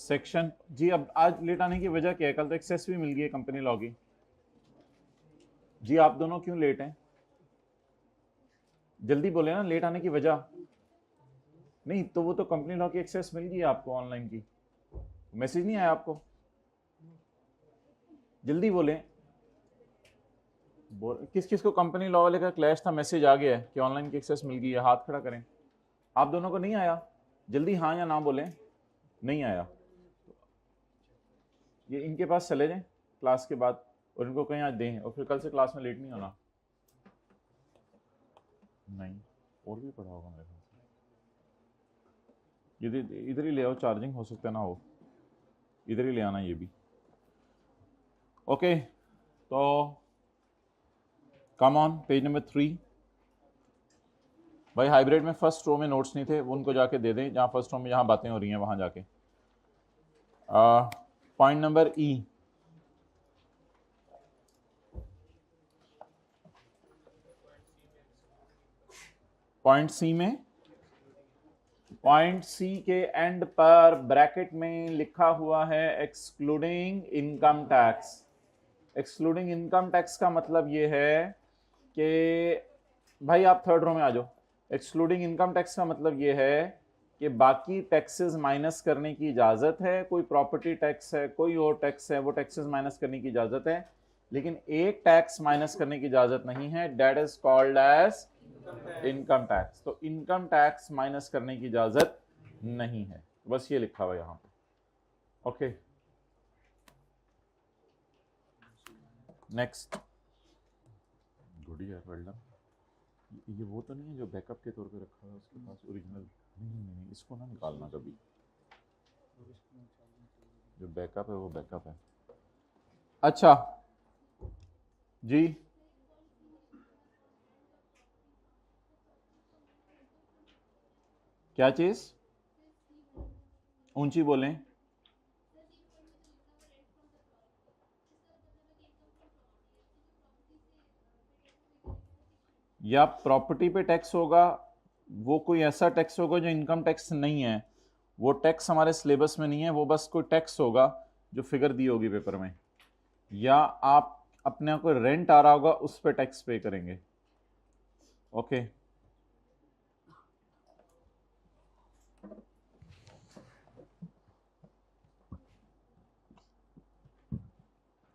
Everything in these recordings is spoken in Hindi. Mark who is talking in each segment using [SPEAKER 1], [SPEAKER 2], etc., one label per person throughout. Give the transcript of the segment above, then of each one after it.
[SPEAKER 1] सेक्शन जी, अब आज लेट आने की वजह क्या है? कल तो एक्सेस भी मिल गई है कंपनी लॉ की। जी आप दोनों क्यों लेट हैं? जल्दी बोले ना, लेट आने की वजह। नहीं तो वो तो कंपनी लॉ की एक्सेस मिल गई है आपको ऑनलाइन की, मैसेज नहीं आया आपको? जल्दी बोले। किस किस को कंपनी लॉ वाले का क्लैश था, मैसेज आ गया है कि ऑनलाइन की एक्सेस मिल गई है, हाथ खड़ा करें। आप दोनों को नहीं आया? जल्दी हाँ या ना बोलें। नहीं आया? ये इनके पास चले जाएं क्लास के बाद और इनको कहीं आज दें, और फिर कल से क्लास में लेट नहीं होना। नहीं, और भी पढ़ा होगा मेरे ख्याल से। इधर ही ले आओ, चार्जिंग हो सकता है ना हो, इधर ही ले आना ये भी। ओके, तो कम ऑन पेज नंबर 3। भाई हाइब्रिड में फर्स्ट रो में नोट्स नहीं थे, वो उनको जाके दे दें, जहाँ फर्स्ट रो में जहाँ बातें हो रही हैं वहाँ जाके। Point number E, point C में, पॉइंट सी के एंड पर ब्रैकेट में लिखा हुआ है excluding income tax. Excluding income tax का मतलब ये है कि भाई आप थर्ड रो में आ जाओ। एक्सक्लूडिंग इनकम टैक्स का मतलब ये है कि बाकी टैक्सेस माइनस करने की इजाजत है, कोई प्रॉपर्टी टैक्स है, कोई और टैक्स है, वो टैक्सेस माइनस करने की इजाजत है, लेकिन एक टैक्स माइनस करने की इजाजत नहीं है, that is called as income tax. तो इनकम टैक्स माइनस करने की इजाजत नहीं है, बस ये लिखा हुआ यहां पे। Okay, next. गुड यार, वेल डन। ये वो तो नहीं है जो बैकअप के तौर पे रखा है उसके पास ओरिजिनल? नहीं, इसको ना निकालना कभी, जो बैकअप है वो बैकअप है। अच्छा जी, क्या चीज? ऊंची बोलें। या प्रॉपर्टी पे टैक्स होगा, वो कोई ऐसा टैक्स होगा जो इनकम टैक्स नहीं है, वो टैक्स हमारे सिलेबस में नहीं है, वो बस कोई टैक्स होगा जो फिगर दी होगी पेपर में, या आप अपने कोई रेंट आ रहा होगा उस पर टैक्स पे करेंगे। ओके,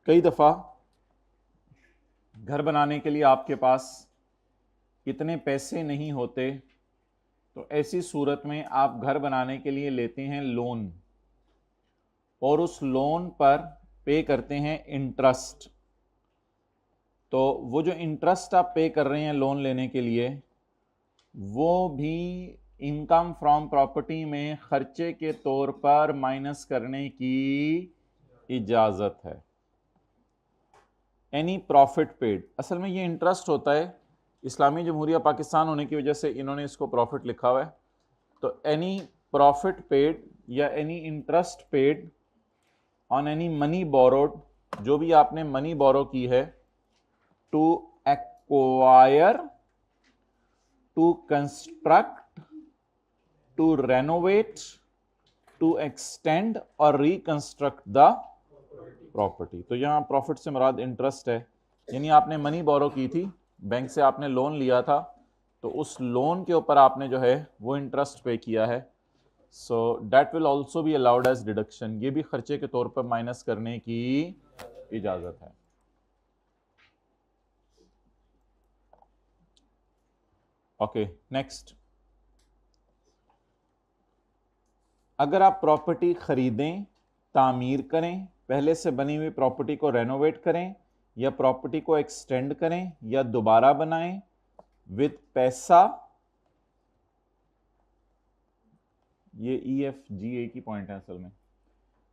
[SPEAKER 1] कई दफा घर बनाने के लिए आपके पास इतने पैसे नहीं होते, तो ऐसी सूरत में आप घर बनाने के लिए लेते हैं लोन, और उस लोन पर पे करते हैं इंटरेस्ट। तो वो जो इंटरेस्ट आप पे कर रहे हैं लोन लेने के लिए, वो भी इनकम फ्रॉम प्रॉपर्टी में खर्चे के तौर पर माइनस करने की इजाजत है। एनी प्रॉफिट पेड, असल में ये इंटरेस्ट होता है, इस्लामी जमहूरिया पाकिस्तान होने की वजह से इन्होंने इसको प्रॉफिट लिखा हुआ है। तो एनी प्रॉफिट पेड या any interest paid on any money borrowed, जो भी आपने मनी बोरो की है, to acquire, to construct, to renovate, to extend और रिकंस्ट्रक्ट द प्रॉपर्टी। तो यहां प्रॉफिट से मुराद इंटरेस्ट है, यानी आपने मनी बोरो की थी, बैंक से आपने लोन लिया था, तो उस लोन के ऊपर आपने जो है वो इंटरेस्ट पे किया है, so that will also be allowed as deduction, ये भी खर्चे के तौर पर माइनस करने की इजाजत है। Okay, next. अगर आप प्रॉपर्टी खरीदें, तामीर करें, पहले से बनी हुई प्रॉपर्टी को रेनोवेट करें, या प्रॉपर्टी को एक्सटेंड करें या दोबारा बनाएं विद पैसा, ये EFGA की पॉइंट है असल में,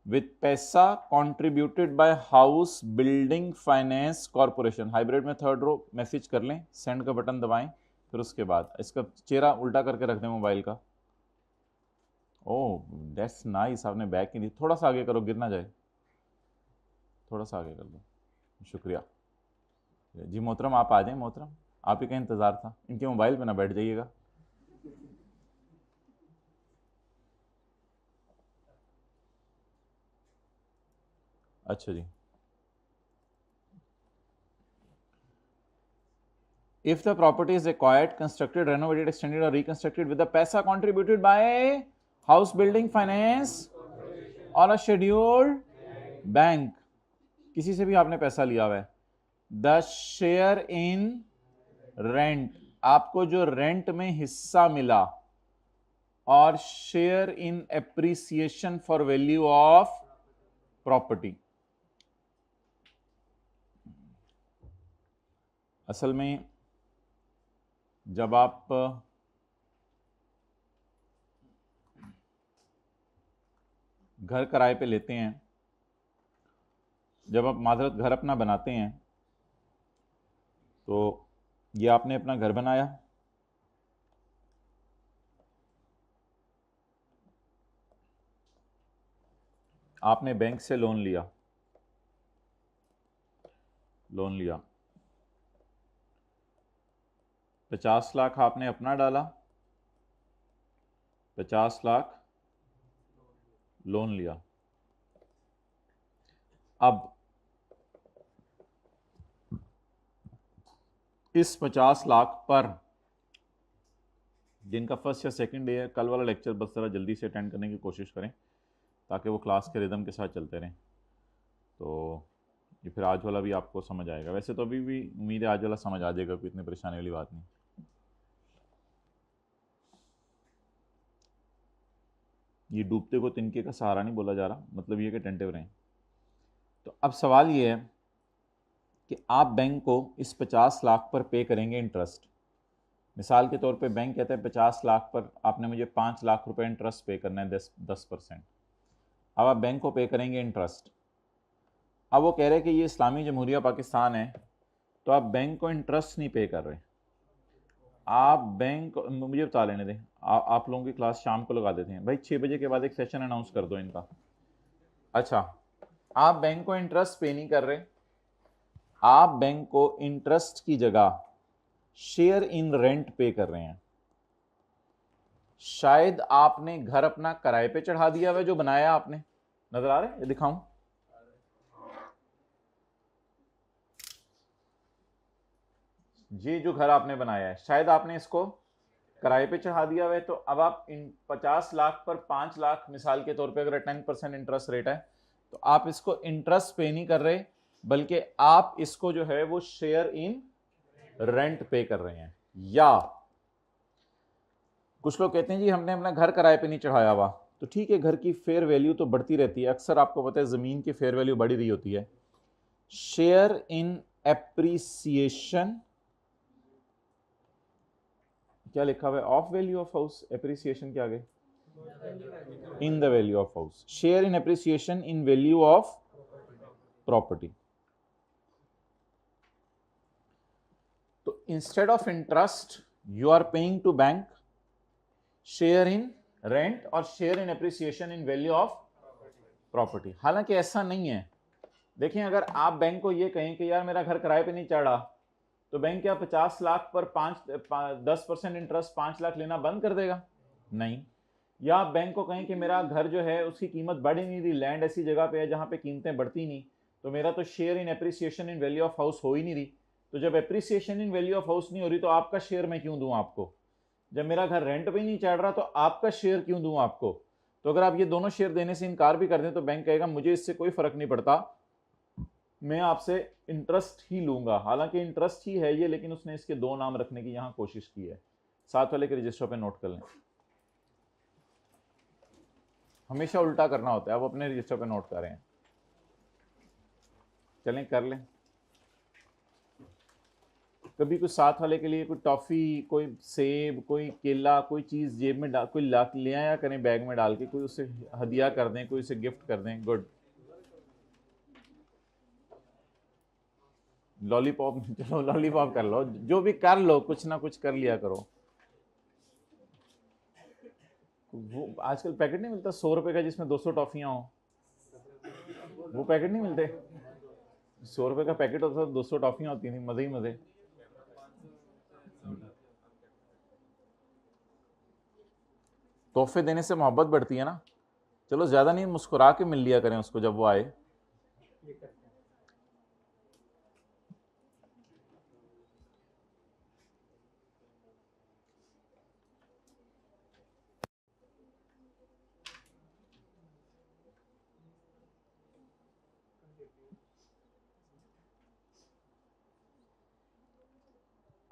[SPEAKER 1] विद पैसा contributed bye house building finance corporation. Hybrid में थर्ड रो मैसेज कर लें, सेंड का बटन दबाएं, फिर उसके बाद इसका चेहरा उल्टा करके रख दें मोबाइल का। ओह दैट्स नाइस, आपने बैक की दी, थोड़ा सा आगे करो गिर ना जाए, थोड़ा सा आगे कर दो, शुक्रिया जी। मोहतरम आप आ जाएं, मोहतरम आप ही का इंतज़ार था, इनके मोबाइल पे ना बैठ जाइएगा। अच्छा जी, if the property is acquired, constructed, renovated, extended or reconstructed with the पैसा contributed by house building finance or a scheduled bank, किसी से भी आपने पैसा लिया हुआ है, द शेयर इन रेंट, आपको जो रेंट में हिस्सा मिला, और share in appreciation for value of property. असल में जब आप घर किराए पे लेते हैं, जब आप माजरत घर अपना बनाते हैं, तो ये आपने अपना घर बनाया, आपने बैंक से लोन लिया, 50 लाख आपने अपना डाला, 50 लाख लोन लिया। अब इस 50 लाख पर, जिनका फर्स्ट या सेकंड डे है, कल वाला लेक्चर बस जरा जल्दी से अटेंड करने की कोशिश करें ताकि वो क्लास के रिदम के साथ चलते रहें, तो ये फिर आज वाला भी आपको समझ आएगा। वैसे तो अभी भी उम्मीद है आज वाला समझ आ जाएगा, कोई इतनी परेशानी वाली बात नहीं। ये डूबते को तिनके का सहारा नहीं बोला जा रहा, मतलब ये कि अटेंटिव रहें। तो अब सवाल ये है कि आप बैंक को इस 50 लाख पर पे करेंगे इंटरेस्ट। मिसाल के तौर पे बैंक कहता है 50 लाख पर आपने मुझे 5 लाख रुपए इंटरेस्ट पे करना है, 10%। अब आप बैंक को पे करेंगे इंटरेस्ट। अब वो कह रहे हैं कि ये इस्लामी जमहूरिया पाकिस्तान है, तो आप बैंक को इंटरेस्ट नहीं पे कर रहे, आप बैंक, मुझे बता लेने दें, आप लोगों की क्लास शाम को लगा देते हैं भाई, 6 बजे के बाद एक सेशन अनाउंस कर दो इनका। अच्छा, आप बैंक को इंटरेस्ट पे नहीं कर रहे, आप बैंक को इंटरेस्ट की जगह शेयर इन रेंट पे कर रहे हैं। शायद आपने घर अपना किराए पे चढ़ा दिया हुआ जो बनाया आपने, नजर आ रहा है, ये दिखाऊं, ये जो घर आपने बनाया है शायद आपने इसको किराए पे चढ़ा दिया हुआ है। तो अब आप इन 50 लाख पर 5 लाख मिसाल के तौर पे अगर 10% इंटरेस्ट रेट है, तो आप इसको इंटरेस्ट पे नहीं कर रहे, बल्कि आप इसको जो है वो शेयर इन रेंट पे कर रहे हैं। या कुछ लोग कहते हैं जी हमने अपना घर किराए पे नहीं चढ़ाया हुआ, तो ठीक है, घर की फेयर वैल्यू तो बढ़ती रहती है, अक्सर आपको पता है ज़मीन की फेयर वैल्यू बढ़ी रही होती है। शेयर इन एप्रिसिएशन, क्या लिखा हुआ है, of value of house, appreciation के आगे in the value of house, share in appreciation in value of property. तो instead of interest you are paying to bank share in rent और share in appreciation in value of property. हालांकि ऐसा नहीं है। देखें, अगर आप बैंक को ये कहें कि यार मेरा घर किराए पे नहीं चढ़ा, तो बैंक क्या 50 लाख पर 10% इंटरेस्ट 5 लाख लेना बंद कर देगा? नहीं। या आप बैंक को कहें कि मेरा घर जो है उसकी कीमत बढ़ ही नहीं रही, लैंड ऐसी जगह पे है जहां पे कीमतें बढ़ती नहीं, तो मेरा तो share in appreciation in value of house हो ही नहीं रही। तो जब appreciation in value of house नहीं हो रही, तो आपका शेयर मैं क्यों दूं आपको? जब मेरा घर रेंट पे ही नहीं चढ़ रहा, तो आपका शेयर क्यों दूं आपको? तो अगर आप ये दोनों शेयर देने से इनकार भी कर दें, तो बैंक कहेगा मुझे इससे कोई फर्क नहीं पड़ता, मैं आपसे इंटरेस्ट ही लूंगा। हालांकि इंटरेस्ट ही है ये, लेकिन उसने इसके 2 नाम रखने की यहां कोशिश की है। साथ वाले के रजिस्टर पे नोट कर लें, हमेशा उल्टा करना होता है, आप अपने रजिस्टर पे नोट कर रहे हैं, चलें कर लें। कभी कुछ साथ वाले के लिए कोई टॉफी, कोई सेब, कोई केला, कोई चीज जेब में डाल, कोई ले आया करें बैग में डाल के, कोई उसे हदिया कर दें, कोई उसे गिफ्ट कर दें। गुड। लॉलीपॉप, चलो लॉलीपॉप कर लो, जो भी कर लो, कुछ ना कुछ कर लिया करो। वो आजकल पैकेट नहीं मिलता 100 रुपए का जिसमें 200 टॉफियां हो, वो पैकेट नहीं मिलते, 100 रुपए का पैकेट होता था, 200 टॉफियां होती थी, मजे ही मजे। तोहफे देने से मोहब्बत बढ़ती है ना। चलो ज्यादा नहीं, मुस्कुरा के मिल लिया करें उसको जब वो आए।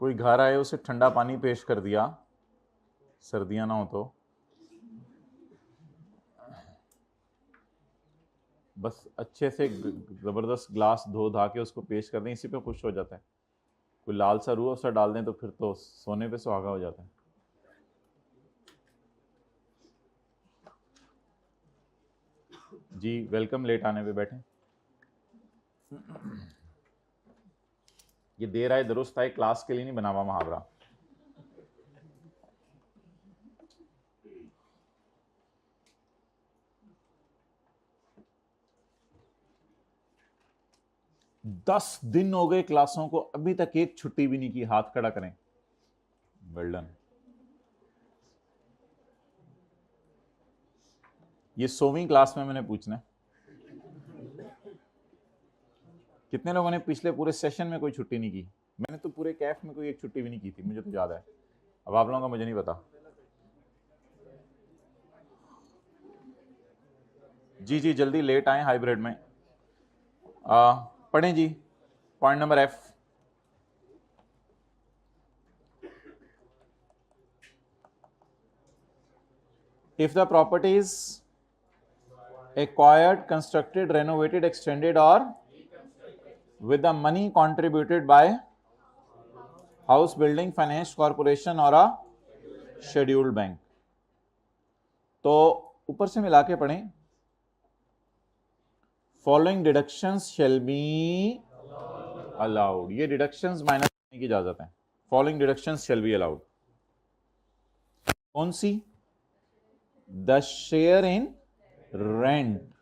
[SPEAKER 1] कोई घर आए उसे ठंडा पानी पेश कर दिया, सर्दियां ना हो तो, बस अच्छे से ज़बरदस्त ग्लास धो धा के उसको पेश कर दें, इसी पे खुश हो जाता है। कोई लाल सा रूह अफ़ज़ा डाल दें तो फिर तो सोने पे सुहागा हो जाता है। जी वेलकम, लेट आने पे बैठे। ये देर आए दुरुस्त आए क्लास के लिए नहीं बना हुआ मुहावरा। दस दिन हो गए क्लासों को, अभी तक एक छुट्टी भी नहीं की, हाथ खड़ा करें। Well done. ये 100वीं क्लास में मैंने पूछना है कितने लोगों ने पिछले पूरे सेशन में कोई छुट्टी नहीं की। मैंने तो पूरे कैफ में कोई एक छुट्टी भी नहीं की थी, मुझे तो याद है। अब आप लोगों का मुझे नहीं पता। जी जी जल्दी लेट आए हाइब्रिड में। पढ़ें जी, point number F. If the property is acquired, constructed, renovated, extended, or with the money contributed by house building finance corporation or a scheduled bank, तो ऊपर से मिला के पढ़ें, following deductions shall be allowed. ये डिडक्शंस माइनस करने की इजाजत है। Following deductions shall be allowed कौन सी? The share in rent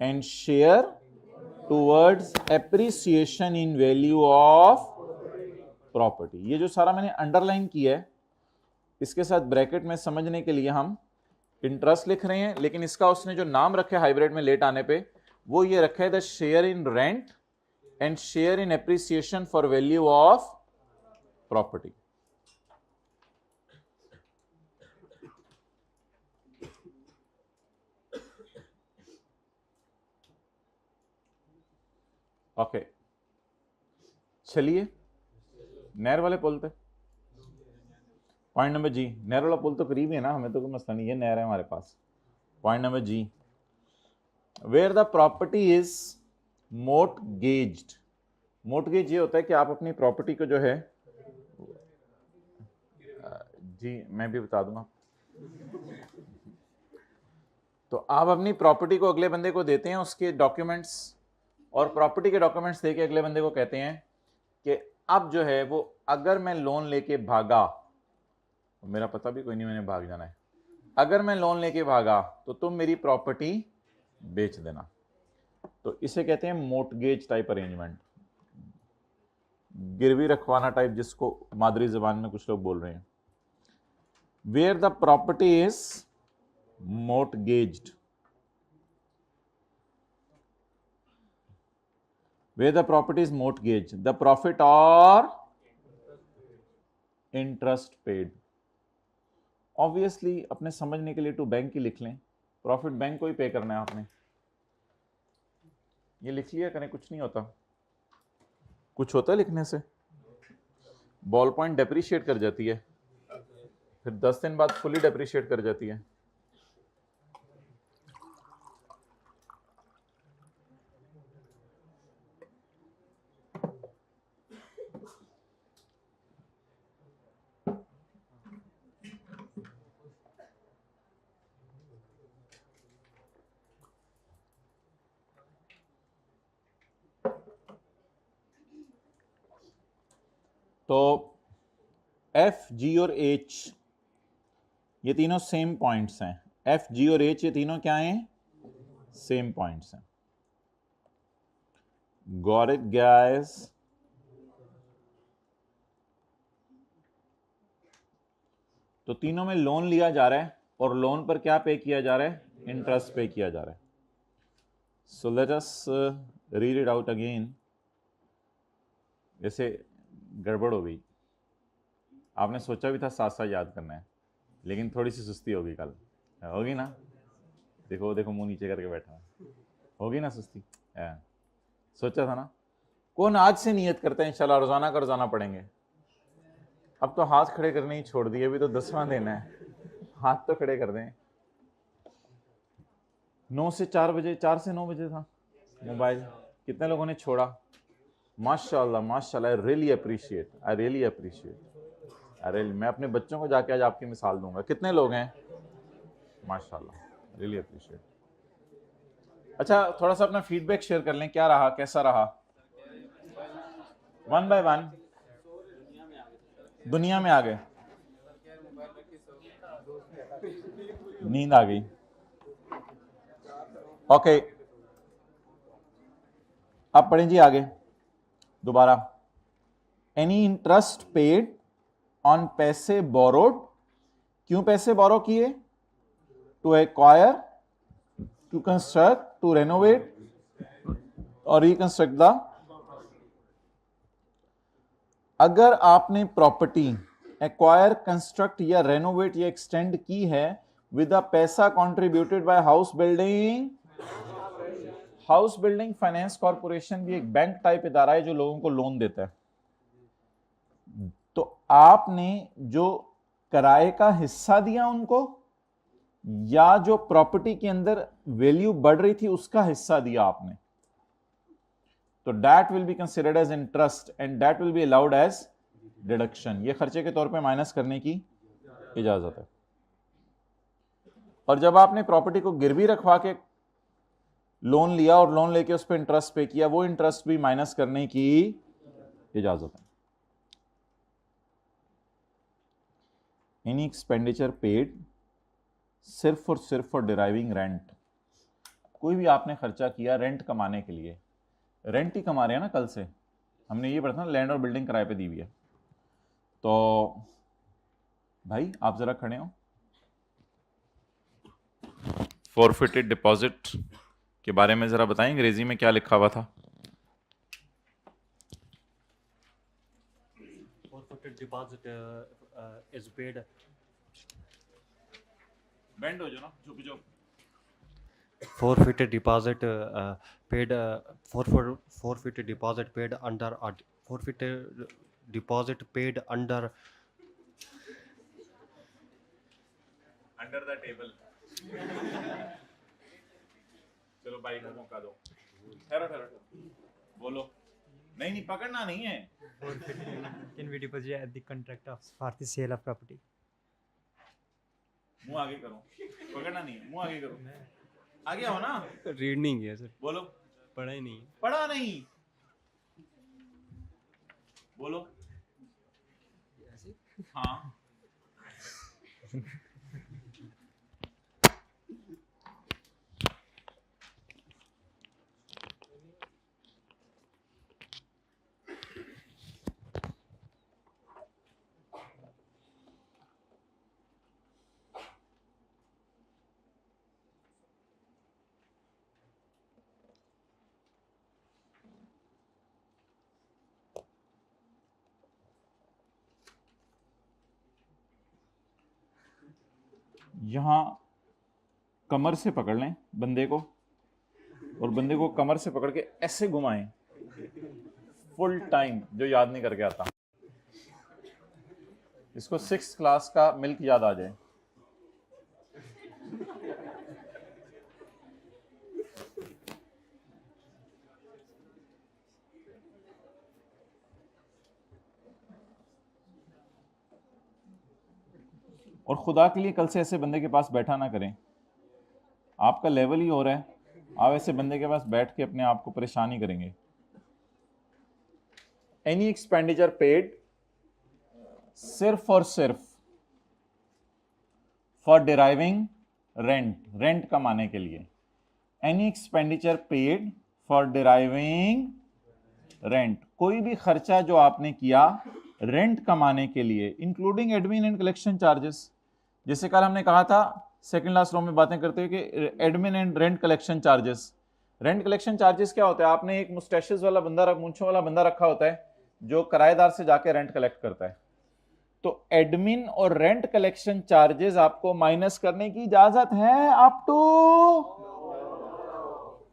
[SPEAKER 1] and share towards appreciation in value of property. ये जो सारा मैंने अंडरलाइन किया है, इसके साथ ब्रैकेट में समझने के लिए हम इंटरेस्ट लिख रहे हैं, लेकिन इसका उसने जो नाम रखा है हाइब्रिड में लेट आने पे, वो ये रखा है the share in rent and share in appreciation for value of property. Okay चलिए नहर वाले पुल पे पॉइंट नंबर जी। नहर वाला पुल तो करीब है ना, हमें तो कोई मसला नहीं है, नहर है हमारे पास। Point number G, where the property is mortgaged. Mortgage ये होता है कि आप अपनी प्रॉपर्टी को जो है, जी मैं भी बता दूंगा, तो आप अपनी प्रॉपर्टी को अगले बंदे को देते हैं, उसके डॉक्यूमेंट्स और प्रॉपर्टी के डॉक्यूमेंट्स देके अगले बंदे को कहते हैं कि अब जो है वो, अगर मैं लोन लेके भागा, मेरा पता भी कोई नहीं, मैंने भाग जाना है, अगर मैं लोन लेके भागा तो तुम मेरी प्रॉपर्टी बेच देना। तो इसे कहते हैं मोर्टगेज टाइप अरेंजमेंट, गिरवी रखवाना टाइप, जिसको मादरी जबान में कुछ लोग बोल रहे हैं। Where the property is mortgaged, where the property is mortgaged, the profit or interest paid। Obviously अपने समझने के लिए टू बैंक ही लिख लें, प्रॉफिट बैंक को ही पे करना है आपने, ये लिख लिया करें, कुछ नहीं होता। कुछ होता है लिखने से? बॉल पॉइंट डेप्रिशिएट कर जाती है, फिर 10 दिन बाद फुली डेप्रिशिएट कर जाती है। तो एफ जी और एच ये तीनों सेम पॉइंट्स हैं। एफ जी और एच ये तीनों क्या हैं? सेम पॉइंट्स हैं। Got it guys? तो तीनों में लोन लिया जा रहा है और लोन पर क्या पे किया जा रहा है? इंटरेस्ट पे किया जा रहा है। So let us read it out again. जैसे गड़बड़ हो गई, आपने सोचा भी था साथ साथ याद करना है, लेकिन थोड़ी सी सुस्ती होगी, कल होगी ना? देखो देखो मुंह नीचे करके बैठा है, होगी ना सुस्ती? सोचा था ना? कौन आज से नियत करते हैं इंशाल्लाह रोजाना का रोजाना पढ़ेंगे? अब तो हाथ खड़े करने ही छोड़ दिए, अभी तो 10वां दिन है, हाथ तो खड़े कर दें। 9 से 4 बजे, 4 से 9 बजे था मोबाइल, कितने लोगों ने छोड़ा? माशाल्लाह माशाल्लाह, I really appreciate, I really appreciate, अरे मैं अपने बच्चों को जाके आज आपकी मिसाल दूंगा। कितने लोग हैं? माशाल्लाह, रियली अप्रिशिएट। अच्छा, थोड़ा सा अपना फीडबैक शेयर कर लें, क्या रहा, कैसा रहा? 1 बाय 1 दुनिया में आ गए, नींद आ गई। ओके, अब पढ़ें जी आगे दोबारा। एनी इंटरेस्ट पेड ऑन पैसे बोरोड, क्यों पैसे बोरो किए? To acquire, to construct, to renovate और रिकंस्ट्रक्ट द। अगर आपने प्रॉपर्टी एक्वायर, कंस्ट्रक्ट या रेनोवेट या एक्सटेंड की है विद अ पैसा contributed by house building, house building finance corporation भी एक बैंक टाइप इदारा है जो लोगों को लोन देता है। तो आपने जो किराए का हिस्सा दिया उनको, या जो प्रॉपर्टी के अंदर वैल्यू बढ़ रही थी उसका हिस्सा दिया आपने, तो that will be considered as interest and that will be allowed as deduction. ये खर्चे के तौर पे माइनस करने की इजाजत है। और जब आपने प्रॉपर्टी को गिरवी रखवा के लोन लिया और लोन लेके उस पर इंटरेस्ट पे किया, वो इंटरेस्ट भी माइनस करने की इजाजत है। एनी एक्सपेंडिचर पेड सिर्फ और सिर्फ फॉर डिराइविंग रेंट, कोई भी आपने खर्चा किया रेंट कमाने के लिए, रेंट ही कमा रहे हैं ना, कल से हमने ये पढ़ा था, लैंड और बिल्डिंग किराए पे दी हुई है। तो भाई आप जरा खड़े हो, फॉरफिटेड डिपॉजिट के बारे में जरा बताएं, अंग्रेजी में क्या लिखा हुआ था?
[SPEAKER 2] Forfeited deposit is paid.
[SPEAKER 1] Band हो जाओ ना, झुक जाओ।
[SPEAKER 2] Forfeited deposit paid. Forfeited deposit paid under forfeited deposit paid under
[SPEAKER 1] the table. चलो भाई को मौका दो, ठहरो ठहरो, बोलो। नहीं नहीं, पकड़ना नहीं है।
[SPEAKER 3] Can we deposit at the contract of for the sale of property?
[SPEAKER 1] मुंह आगे करो, पकड़ना नहीं है, मुंह आगे करो, आगे आओ ना।
[SPEAKER 4] रीड नहीं किया सर,
[SPEAKER 1] बोलो।
[SPEAKER 4] पढ़ा ही नहीं।
[SPEAKER 1] पढ़ा नहीं, बोलो। हाँ यहाँ कमर से पकड़ लें बंदे को, और बंदे को कमर से पकड़ के ऐसे घुमाएं फुल टाइम, जो याद नहीं करके आता। इसको 6th क्लास का मिल्क याद आ जाए। और खुदा के लिए कल से ऐसे बंदे के पास बैठा ना करें, आपका लेवल ही हो रहा है, आप ऐसे बंदे के पास बैठ के अपने आप को परेशान ही करेंगे। एनी एक्सपेंडिचर पेड सिर्फ और सिर्फ फॉर डिराइविंग रेंट, रेंट कमाने के लिए। Any expenditure paid for deriving rent, कोई भी खर्चा जो आपने किया रेंट कमाने के लिए, including admin and collection charges. जैसे कल हमने कहा था सेकंड लास्ट रो में बातें करते हुए कि admin and rent collection charges, rent collection charges क्या होता है? आपने एक मुस्टैशेस वाला बंदा, मूंछों वाला बंदा रखा होता है जो किराएदार से जाके रेंट कलेक्ट करता है, तो एडमिन और रेंट कलेक्शन चार्जेस आपको माइनस करने की इजाजत है अप टू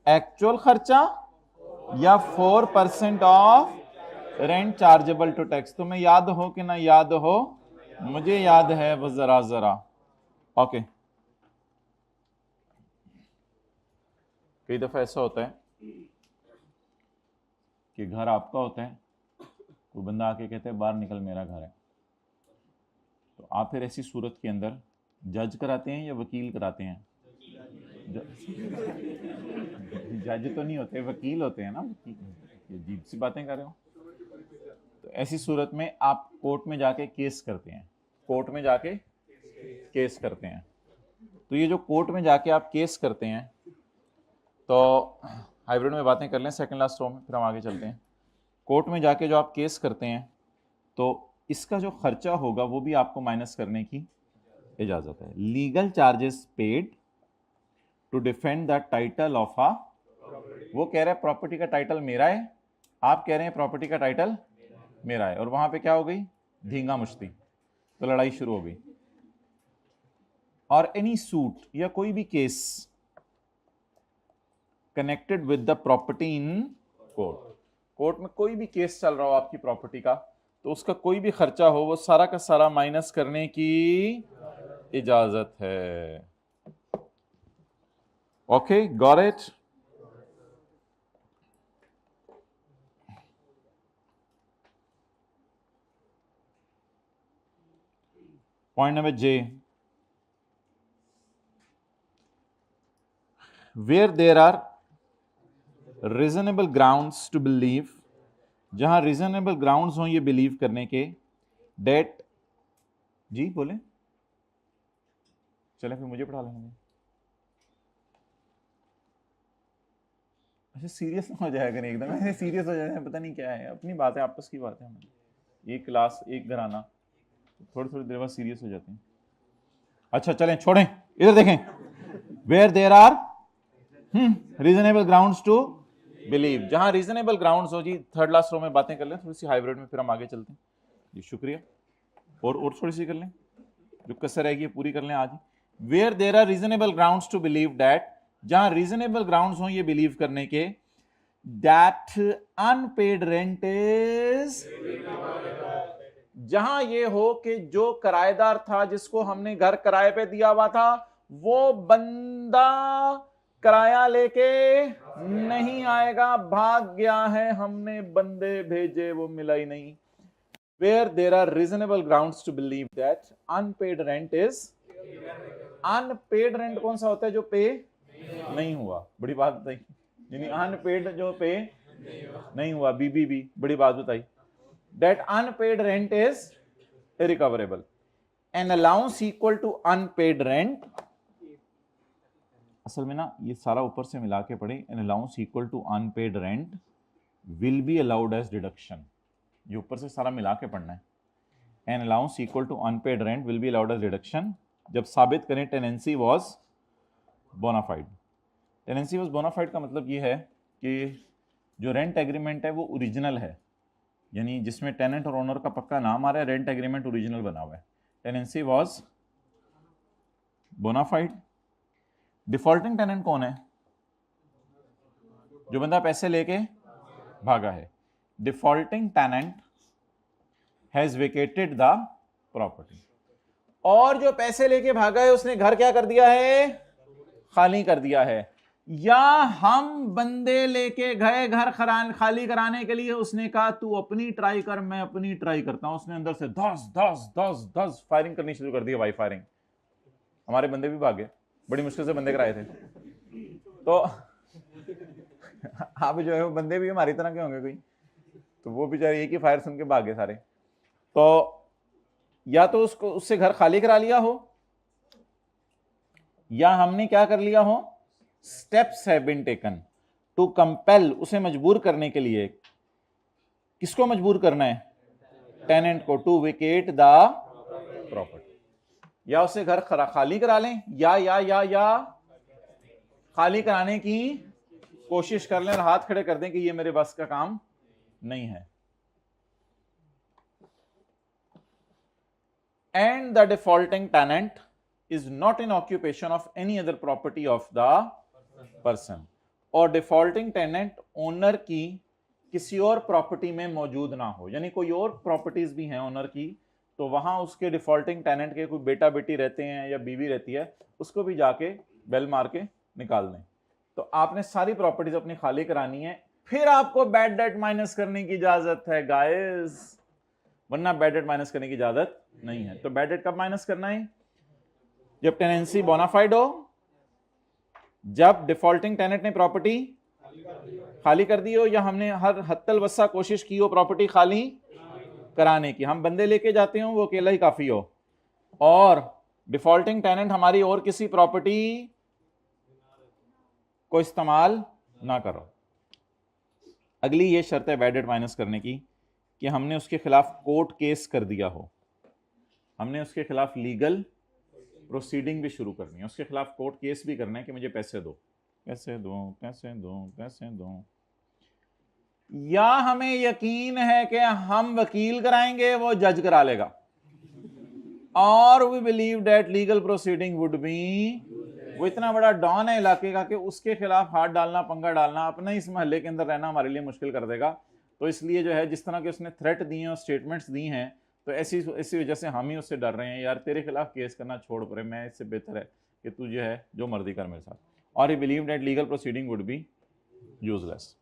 [SPEAKER 1] एक्चुअल खर्चा या 4% of rent chargeable to tax. तुम्हें याद हो कि ना याद हो? मुझे याद है, बस जरा जरा। ओके, कई दफा ऐसा होता है कि घर आपका होता है, कोई बंदा आके कहता है बाहर निकल मेरा घर है, तो आप फिर ऐसी सूरत के अंदर जज कराते हैं या वकील कराते हैं? जज तो नहीं होते, वकील होते हैं ना। अजीब सी बातें कर रहे हो। तो ऐसी सूरत में आप कोर्ट में जाके केस करते हैं, कोर्ट में जाके केस करते हैं। तो ये जो कोर्ट में जाके आप केस करते हैं, तो हाइब्रिड में बातें कर लें सेकंड लास्ट रो में, फिर हम आगे चलते हैं। कोर्ट में जाके जो आप केस करते हैं, तो इसका जो खर्चा होगा वो भी आपको माइनस करने की इजाजत है। Legal charges paid to defend the title of a, वो कह रहे हैं प्रॉपर्टी का टाइटल मेरा है, आप कह रहे हैं प्रॉपर्टी का टाइटल मेरा है, और वहां पे क्या हो गई? धींगा मुश्ती, तो लड़ाई शुरू हो गई। और एनी सूट या कोई भी case connected with the property in court, court में कोई भी केस चल रहा हो आपकी प्रॉपर्टी का, तो उसका कोई भी खर्चा हो वो सारा का सारा माइनस करने की इजाजत है। Okay, got it? Point number J, where there are reasonable grounds to believe, जहां रीजनेबल ग्राउंड्स हों ये बिलीव करने के, डेट, जी बोले, चले फिर मुझे पढ़ा लेंगे। अच्छा, सीरियस ना हो जाएगा नहीं, एकदम ऐसे सीरियस हो जाए, पता नहीं क्या है, अपनी बात है, आपस की बात है, हमारी एक क्लास एक घराना, थोड़ी थोड़ी देर बाद सीरियस हो जाते हैं। अच्छा चलें, छोड़ें, इधर देखें, where there are reasonable grounds to believe, जहां रीजनेबल ग्राउंड्स हो। जी थर्ड लास्ट रो में बातें कर लें थोड़ी सी हाइब्रिड में, फिर हम आगे चलते हैं। जी शुक्रिया, और थोड़ी सी कर लें, जो कसर रहेगी पूरी कर लें आज। Where there are reasonable grounds to believe that, जहां रीजनेबल ग्राउंड्स हो ये बिलीव करने के, दैट अनपेड रेंट इज, जहां ये हो कि जो किराएदार था जिसको हमने घर किराए पे दिया हुआ था, वो बंदा किराया लेके नहीं आएगा, भाग गया है, हमने बंदे भेजे वो मिला ही नहीं। Where there are reasonable grounds to believe that unpaid rent is, unpaid rent कौन सा होता है? जो पे नहीं हुआ, बड़ी बात बताई, यानी अनपेड जो पे नहीं हुआ, बीबीबी, बड़ी बात बताई। That unpaid rent is irrecoverable. An allowance equal to unpaid rent, असल में ना ये सारा ऊपर से मिला के पढ़े, an allowance equal to unpaid rent will be allowed as deduction, ये ऊपर से सारा मिला के पढ़ना है। An allowance equal to unpaid rent will be allowed as deduction जब साबित करें tenancy was bona fide. Tenancy was bona fide का मतलब ये है कि जो रेंट एग्रीमेंट है वो ओरिजिनल है, यानी जिसमें टेनेंट और ओनर का पक्का नाम आ रहा है, रेंट एग्रीमेंट ओरिजिनल बना हुआ है, tenancy was bona fide. Defaulting tenant कौन है? जो बंदा पैसे लेके भागा है। Defaulting tenant has vacated the property, और जो पैसे लेके भागा है उसने घर क्या कर दिया है? खाली कर दिया है। या हम बंदे लेके गए घर खाली कराने के लिए, उसने कहा तू अपनी ट्राई कर, मैं अपनी ट्राई करता हूं, उसने अंदर से 10 फायरिंग करनी शुरू कर दी, वाई फायरिंग। हमारे बंदे भी भागे, बड़ी मुश्किल से बंदे कराए थे। तो आप जो है वो बंदे भी हमारी तरह के होंगे कोई, तो वो बेचारे एक ही फायर सुन के भागे सारे। तो या तो उसको उससे घर खाली करा लिया हो, या हमने क्या कर लिया हो, steps have been taken to compel, उसे मजबूर करने के लिए। किसको मजबूर करना है? टेनेंट को, टू वेकेट द प्रॉपर्टी। या उसे घर खाली करा लें, या खाली कराने की कोशिश कर लें और हाथ खड़े कर दें कि ये मेरे बस का काम नहीं है। And the defaulting tenant is not in occupation of any other property of the person, और डिफॉल्टिंग टेनेंट ओनर की किसी और प्रॉपर्टी में मौजूद ना हो, यानी कोई और प्रॉपर्टीज भी हैं ओनर की, तो वहां उसके डिफॉल्टिंग टेनेंट के कोई बेटा बेटी रहते हैं या बीवी रहती है, उसको भी जाके बेल मार के निकाल दें। तो आपने सारी प्रॉपर्टीज अपनी खाली करानी है, फिर आपको बैड डेट माइनस करने की इजाजत है गाइस, वरना बैड डेट माइनस करने की इजाजत नहीं है। तो बैड डेट कब माइनस करना है? जब टेनेंसी बोनाफाइड हो, जब डिफॉल्टिंग टेनेंट ने प्रॉपर्टी खाली कर दी हो, या हमने हर हत्तल वस्सा कोशिश की हो प्रॉपर्टी खाली कराने की, हम बंदे लेके जाते हो वो अकेला ही काफी हो, और डिफॉल्टिंग टेनेंट हमारी और किसी प्रॉपर्टी को इस्तेमाल ना करो। अगली ये शर्त है बैड डेट माइनस करने की कि हमने उसके खिलाफ कोर्ट केस कर दिया हो, हमने उसके खिलाफ लीगल प्रोसीडिंग भी शुरू करनी है, उसके खिलाफ कोर्ट केस भी करना है कि मुझे पैसे दो, पैसे दो, पैसे दो, पैसे दो। या हमें यकीन है कि हम वकील कराएंगे, वो जज करा लेगा, और we believe that legal proceeding would be, वो इतना बड़ा डॉन है इलाके का कि उसके खिलाफ हाथ डालना, पंगा डालना, अपने इस महल्ले के अंदर रहना हमारे लिए मुश्किल कर देगा। तो इसलिए जो है, जिस तरह के उसने थ्रेट दिए और स्टेटमेंट्स दी हैं, तो ऐसी वजह से हम ही उससे डर रहे हैं, यार तेरे खिलाफ केस करना छोड़ पड़े, मैं इससे बेहतर है कि तू जो है जो मर्जी कर मेरे साथ। और he believe that legal proceeding would be useless.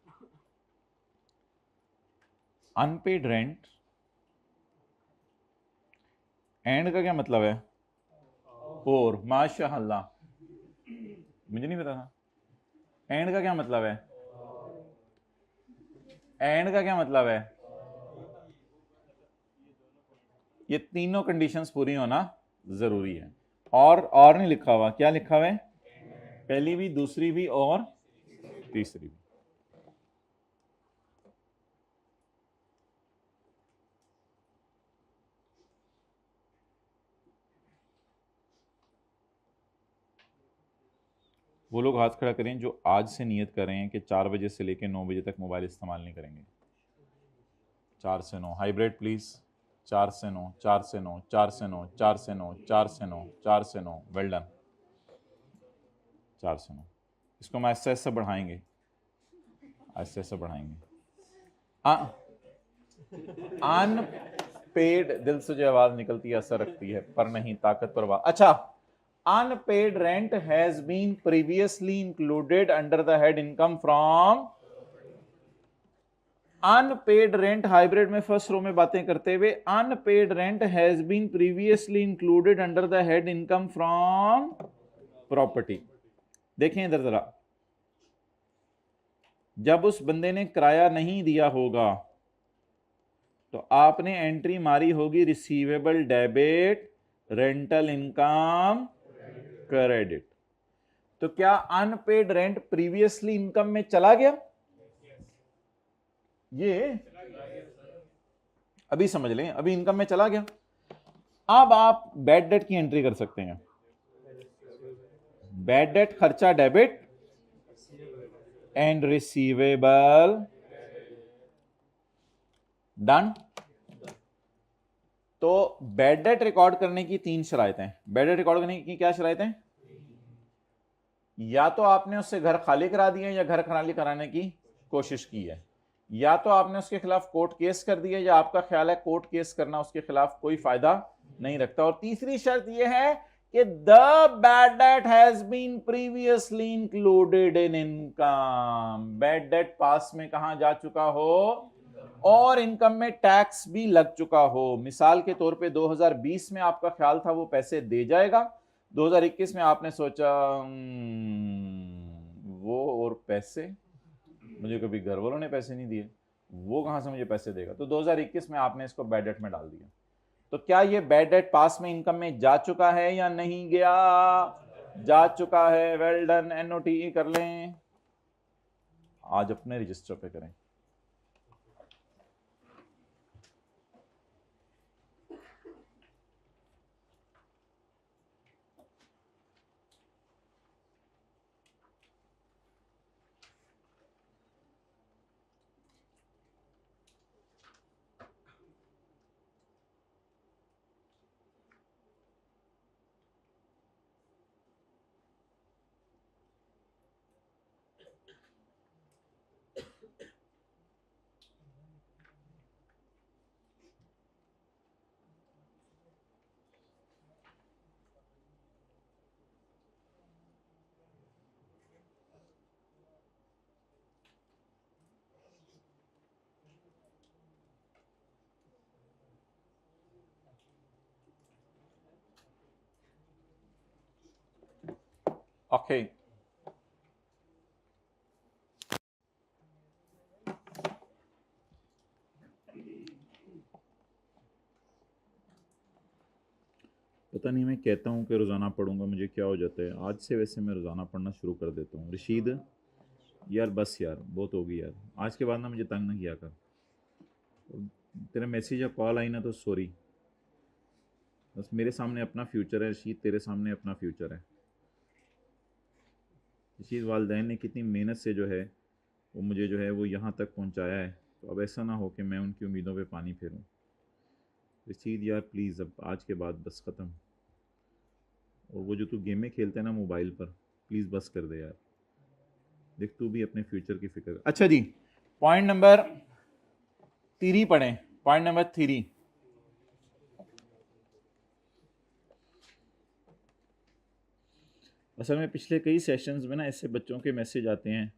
[SPEAKER 1] Unpaid rent, and का क्या मतलब है? और माशाअल्लाह, मुझे नहीं पता था। एंड का क्या मतलब है? एंड का क्या मतलब है? ये तीनों कंडीशंस पूरी होना जरूरी है। और नहीं लिखा हुआ, क्या लिखा हुआ है? पहली भी, दूसरी भी और तीसरी भी। वो लोग हाथ खड़ा करें जो आज से नियत कर रहे हैं कि 4 बजे से लेकर 9 बजे तक मोबाइल इस्तेमाल नहीं करेंगे। 4 से 9 हाइब्रिड प्लीज। 4 से 9, 4 से 9, 4 से 9, 4 से 9, 4 से 9, 4 से 9, वेल डन। 4 से 9, इसको हम ऐसे ऐसे बढ़ाएंगे, ऐसे ऐसे बढ़ाएंगे। अनपेड, दिल से जो आवाज निकलती है असर रखती है, पर नहीं ताकत पर वाह। अच्छा, unpaid rent has been previously included under the head income from, unpaid rent hybrid में फर्स्ट रो में बातें करते हुए, unpaid rent has been previously included under the head income from property। देखें इधर जरा, जब उस बंदे ने किराया नहीं दिया होगा तो आपने एंट्री मारी होगी receivable debit rental income credit. तो क्या अनपेड रेंट प्रीवियसली इनकम में चला गया? ये अभी समझ लें, अभी इनकम में चला गया। अब आप बैड डेट की एंट्री कर सकते हैं। बैड डेट खर्चा डेबिट एंड रिसीवेबल डन। तो बैड डेट रिकॉर्ड करने की 3 शराइतें। बैड डेट रिकॉर्ड करने की क्या शराइतें? या तो आपने उससे घर खाली करा दिए या घर खाली कराने की कोशिश की है, या तो आपने उसके खिलाफ कोर्ट केस कर दिया, या आपका ख्याल है कोर्ट केस करना उसके खिलाफ कोई फायदा नहीं रखता। और तीसरी शर्त यह है कि the bad debt has been previously included in income. Bad debt पास में कहां जा चुका हो और इनकम में टैक्स भी लग चुका हो। मिसाल के तौर पे 2020 में आपका ख्याल था वो पैसे दे जाएगा, 2021 में आपने सोचा वो और पैसे, मुझे कभी घर वालों ने पैसे नहीं दिए, वो कहां से मुझे पैसे देगा, तो 2021 में आपने इसको बैड डेट में डाल दिया। तो क्या ये बैड डेट पास में इनकम में जा चुका है या नहीं गया? जा चुका है, वेल डन। एनओटी कर लें, आज अपने रजिस्टर पे करें। ओके पता नहीं, मैं कहता हूँ कि रोज़ाना पढ़ूंगा, मुझे क्या हो जाता है। आज से वैसे मैं रोज़ाना पढ़ना शुरू कर देता हूँ। रशीद यार बस यार, बहुत होगी यार, आज के बाद ना मुझे तंग ना किया कर। तेरा मैसेज या कॉल आई ना तो सॉरी, बस मेरे सामने अपना फ्यूचर है रशीद, तेरे सामने अपना फ्यूचर है रशीद। वालिदैन ने कितनी मेहनत से जो है वो मुझे जो है वो यहाँ तक पहुँचाया है, तो अब ऐसा ना हो कि मैं उनकी उम्मीदों पे पानी फेरूँ। रशीद यार प्लीज़, अब आज के बाद बस ख़त्म। और वो जो तू गेमें खेलते हैं ना मोबाइल पर, प्लीज़ बस कर दे यार। देख तू भी अपने फ्यूचर की फिक्र कर। अच्छा जी, पॉइंट नंबर 3 पढ़ें। पॉइंट नंबर 3, असल में पिछले कई सेशंस में ना ऐसे बच्चों के मैसेज आते हैं,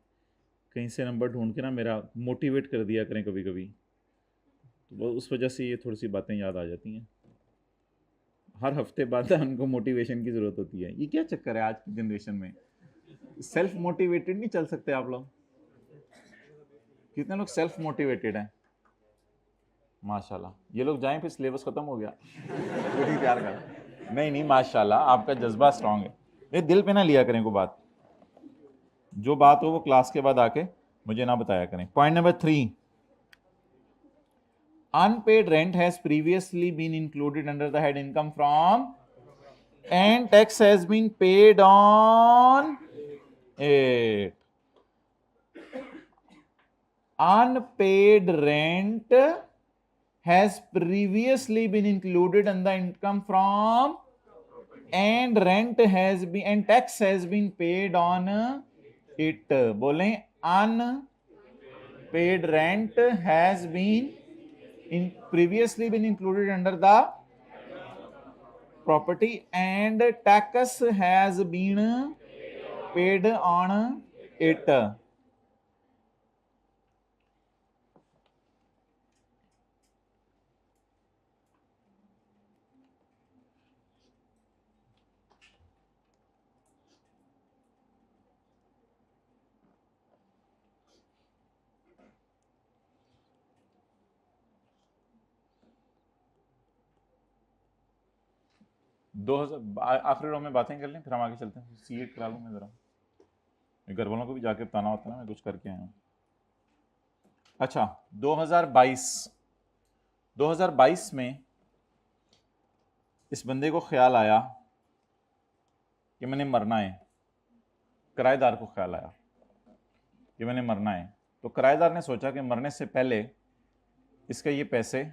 [SPEAKER 1] कहीं से नंबर ढूंढ के ना मेरा मोटिवेट कर दिया करें कभी कभी, तो वो उस वजह से ये थोड़ी सी बातें याद आ जाती हैं। हर हफ्ते बाद उनको मोटिवेशन की ज़रूरत होती है। ये क्या चक्कर है आज की जनरेशन में, सेल्फ मोटिवेटेड नहीं चल सकते आप लोग? कितने लोग सेल्फ मोटिवेटेड हैं? माशाल्लाह। ये लोग जाएं फिर सिलेबस ख़त्म हो गया बेटी प्यार कर। नहीं माशाल्लाह, आपका जज्बा स्ट्रांग है। ये दिल पे ना लिया करें को बात, जो बात हो वो क्लास के बाद आके मुझे ना बताया करें। Point number 3, unpaid rent has previously been included under the head income from and tax has been paid on it. Unpaid rent has previously been included in the income from and rent has been and tax has been paid on it. बोलें, unpaid rent has been previously been included under the property and tax has been paid on it. आखिरी रो में बातें कर लें फिर हम आगे चलते हैं। सीए करा लूँ मैं ज़रा, घर वालों को भी जाके बताना होता है ना मैं कुछ करके आया हूँ। अच्छा, 2022 में इस बंदे को ख्याल आया कि मैंने मरना है। किराएदार को ख्याल आया कि मैंने मरना है, तो किराएदार ने सोचा कि मरने से पहले इसके ये पैसे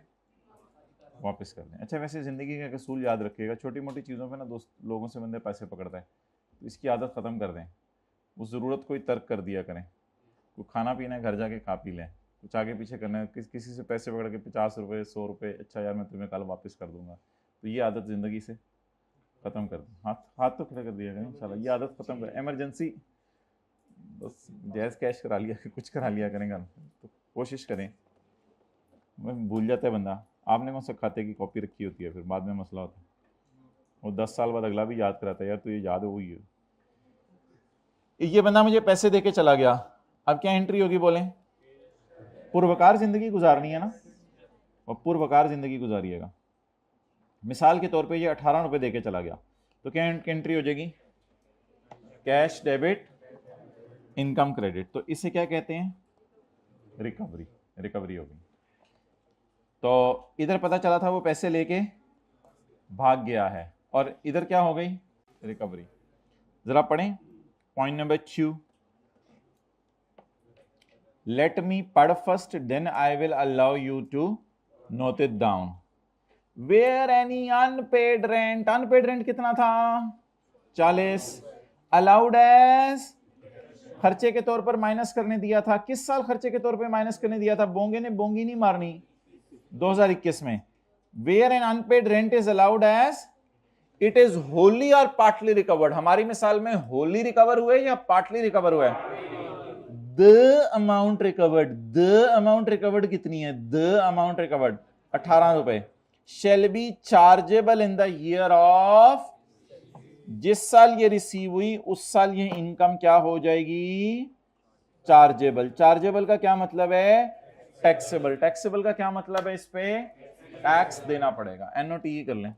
[SPEAKER 1] वापस कर दें। अच्छा, वैसे ज़िंदगी का असूल याद रखिएगा, छोटी मोटी चीज़ों पे ना दोस्त लोगों से बंदे पैसे पकड़ता है, तो इसकी आदत ख़त्म कर दें। उस ज़रूरत कोई तर्क कर दिया करें। कोई खाना पीना है घर जाके खा पी लें, कुछ आगे पीछे करना है, किसी से पैसे पकड़ के 50 रुपये 100 रुपये, अच्छा यार मैं तुम्हें कल वापस कर दूंगा, तो ये आदत ज़िंदगी से ख़त्म कर दें। हाथ तो खड़े कर दिया करें इंशाल्लाह, ये आदत ख़त्म कर। एमरजेंसी बस जैज़ कैश करा लिया, कुछ करा लिया करेंगे, तो कोशिश करें। भूल जाता है बंदा, आपने कौन सा खाते की कॉपी रखी होती है, फिर बाद में मसला होता है। वो 10 साल बाद अगला भी याद कराता है, यार तो ये याद है वही है। ये बंदा मुझे पैसे दे के चला गया, अब क्या एंट्री होगी बोलें? पुरवकार ज़िंदगी गुजारनी है ना, और पुरवकार ज़िंदगी गुजारिएगा। मिसाल के तौर पे ये 18 रुपये दे के चला गया, तो क्या एंट्री हो जाएगी? Cash debit income credit. तो इसे क्या कहते हैं? रिकवरी हो गई। तो इधर पता चला था वो पैसे लेके भाग गया है, और इधर क्या हो गई? रिकवरी। जरा पढ़ें पॉइंट नंबर 2। लेट मी पढ़ first, then I will allow you to note it down. Where any unpaid rent, unpaid rent कितना था? 40। अलाउड एज खर्चे के तौर पर माइनस करने दिया था। किस साल खर्चे के तौर पर माइनस करने दिया था? बोंगे ने बोंगी नहीं मारनी, 2021 में। Where an unpaid rent is allowed as it is wholly और पार्टली रिकवर्ड। हमारी मिसाल में होली रिकवर हुए या पार्टली रिकवर हुआ है? द अमाउंट रिकवर्ड कितनी है? द अमाउंट रिकवर्ड 18 रुपए। Shall be chargeable in the year of जिस साल ये रिसीव हुई उस साल ये इनकम क्या हो जाएगी, चार्जेबल। चार्जेबल का क्या मतलब है, टैक्सेबल। टैक्सेबल का क्या मतलब है, इस पे टैक्स देना पड़ेगा। एनओटी कर लें।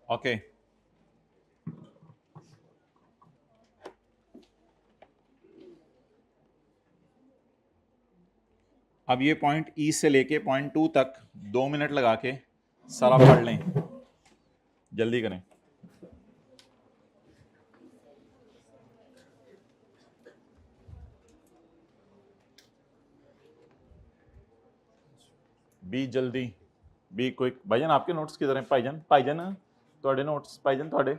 [SPEAKER 1] ओके अब ये पॉइंट ई से लेके पॉइंट 2 तक 2 मिनट लगा के सारा पढ़ लें, जल्दी करें। बी जल्दी, बी क्विक। भाईजान आपके नोट्स किधर हैं? भाईजान भाईजान ਤੁਹਾਡੇ नोट्स, भाईजान ਤੁਹਾਡੇ।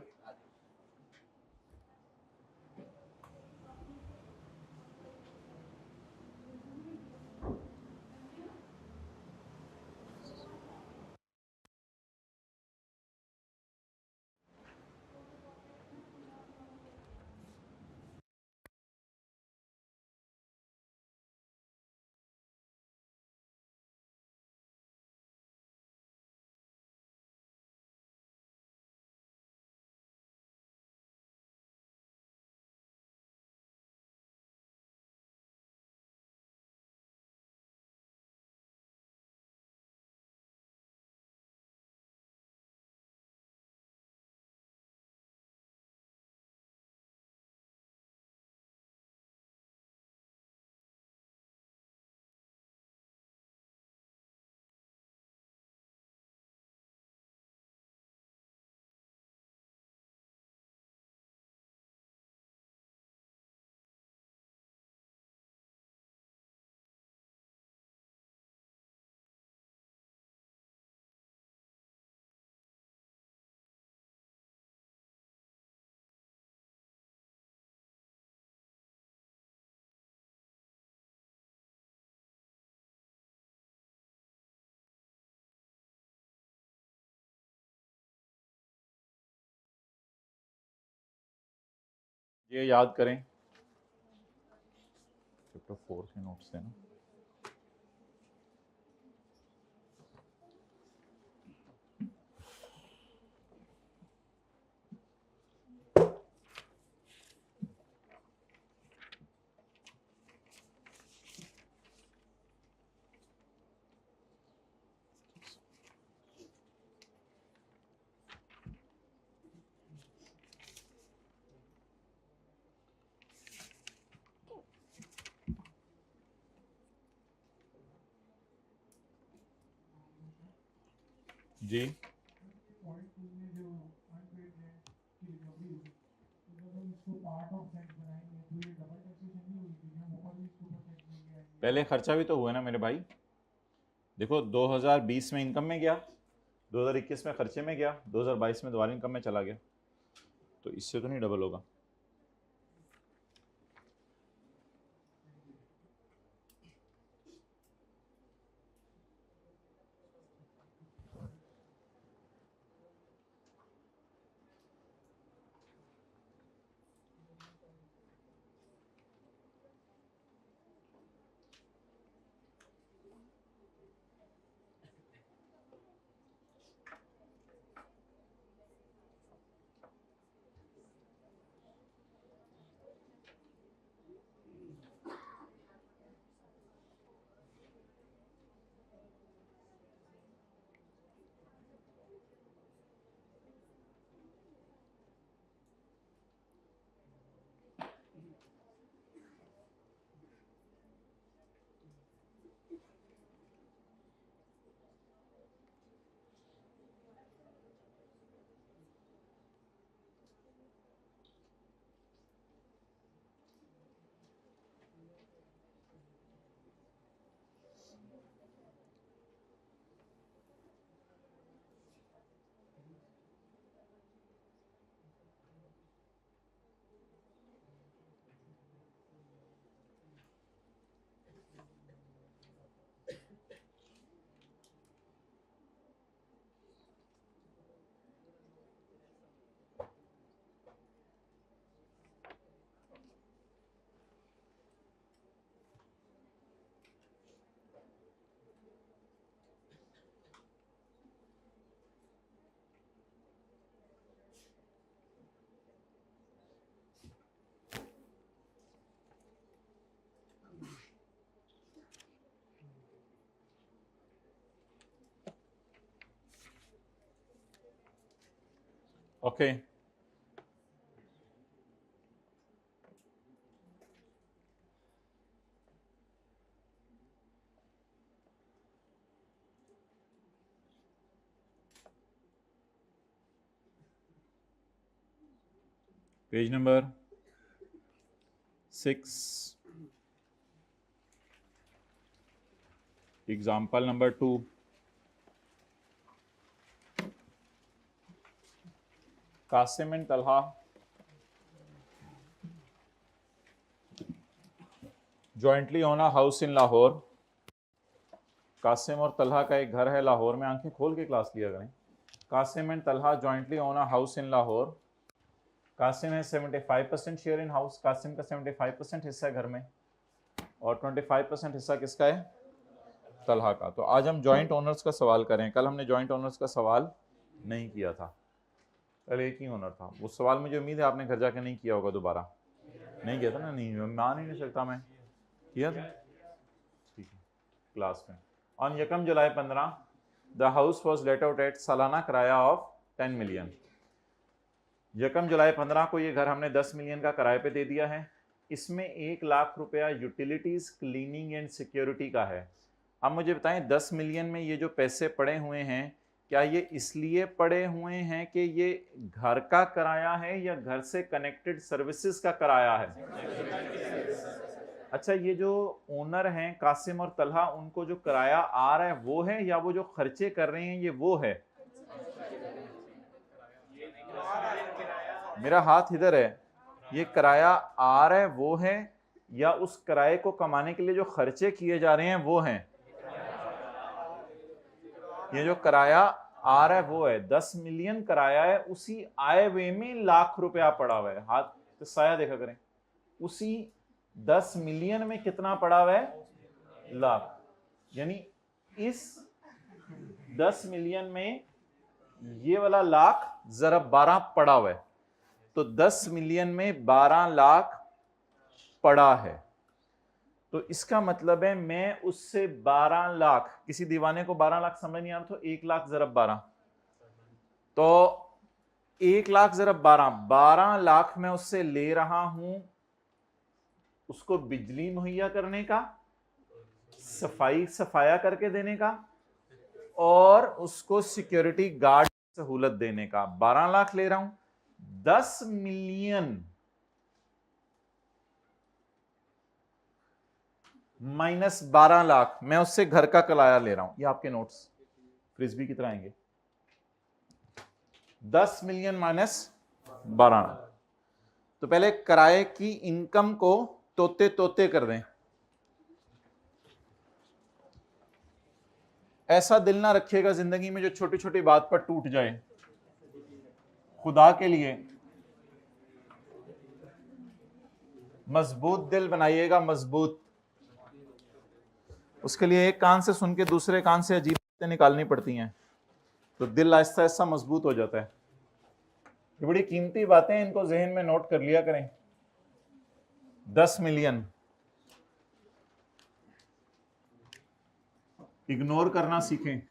[SPEAKER 1] ये याद करें, चैप्टर 4 के नोट्स है ना। जी पहले खर्चा भी तो हुआ ना मेरे भाई। देखो 2020 में इनकम में गया, 2021 में खर्चे में गया, 2022 में दोबारा इनकम में चला गया, तो इससे तो नहीं डबल होगा। Okay page number 6, example number 2। Qasim and Talha jointly own a house in Lahore. Qasim और तलहा का एक घर है लाहौर में। आंखें खोल के क्लास लिया करें। Qasim and Talha jointly own a house in Lahore. Qasim है 75% शेयर इन हाउस। कासिम का 75% हिस्सा है घर में और 25% हिस्सा किसका है? तलहा का। तो आज हम जॉइंट ओनर्स का सवाल करें। कल हमने जॉइंट ओनर्स का सवाल नहीं किया था, कल एक ही ओनर था। वो सवाल मुझे उम्मीद है आपने घर जाके नहीं किया होगा दोबारा। नहीं किया था ना? नहीं, मान ही नहीं सकता मैं। किया था? ठीक है, क्लास में। ऑन यकम जुलाई 15 the house was let out at सालाना किराया ऑफ 10 मिलियन। यकम जुलाई 15 को ये घर हमने 10 मिलियन का किराए पे दे दिया है। इसमें 1 लाख रुपया यूटिलिटीज, क्लीनिंग एंड सिक्योरिटी का है। अब मुझे बताएं 10 मिलियन में ये जो पैसे पड़े हुए हैं, क्या ये इसलिए पड़े हुए हैं कि ये घर का किराया है या घर से कनेक्टेड सर्विसेज का किराया है? अच्छा, ये जो ओनर हैं कासिम और तलहा, उनको जो किराया आ रहा है वो है या वो जो खर्चे कर रहे हैं ये वो है? मेरा हाथ इधर है। ये किराया आ रहा है वो है या उस किराए को कमाने के लिए जो खर्चे किए जा रहे हैं वो हैं? ये जो किराया आ रहा है वो है। 10 मिलियन किराया है, उसी आए हुए में लाख रुपया पड़ा हुआ है। हाथ तो साया देखा करें। उसी 10 मिलियन में कितना पड़ा हुआ है? लाख। यानी इस 10 मिलियन में ये वाला लाख ज़रब 12 पड़ा हुआ है। तो 10 मिलियन में 12 लाख पड़ा है। तो इसका मतलब है मैं उससे 12 लाख, किसी दीवाने को 12 लाख समझ नहीं आ रहा तो 1 लाख ज़रब 12, तो 1 लाख ज़रब 12, 12 लाख मैं उससे ले रहा हूं उसको बिजली मुहैया करने का, सफाया करके देने का और उसको सिक्योरिटी गार्ड सहूलत देने का। 12 लाख ले रहा हूं। 10 मिलियन माइनस 12 लाख मैं उससे घर का किराया ले रहा हूं। ये आपके नोट्स फ्रिस्बी की तरह आएंगे। 10 मिलियन माइनस 12 लाख। तो पहले किराए की इनकम को तोते तोते कर दें। ऐसा दिल ना रखिएगा जिंदगी में जो छोटी छोटी बात पर टूट जाए। खुदा के लिए मजबूत दिल बनाइएगा, मजबूत। उसके लिए एक कान से सुन के दूसरे कान से अजीब बातें निकालनी पड़ती हैं, तो दिल आहिस्ता आहिस्ता मजबूत हो जाता है। ये बड़ी कीमती बातें, इनको जहन में नोट कर लिया करें। 10 मिलियन इग्नोर करना सीखें।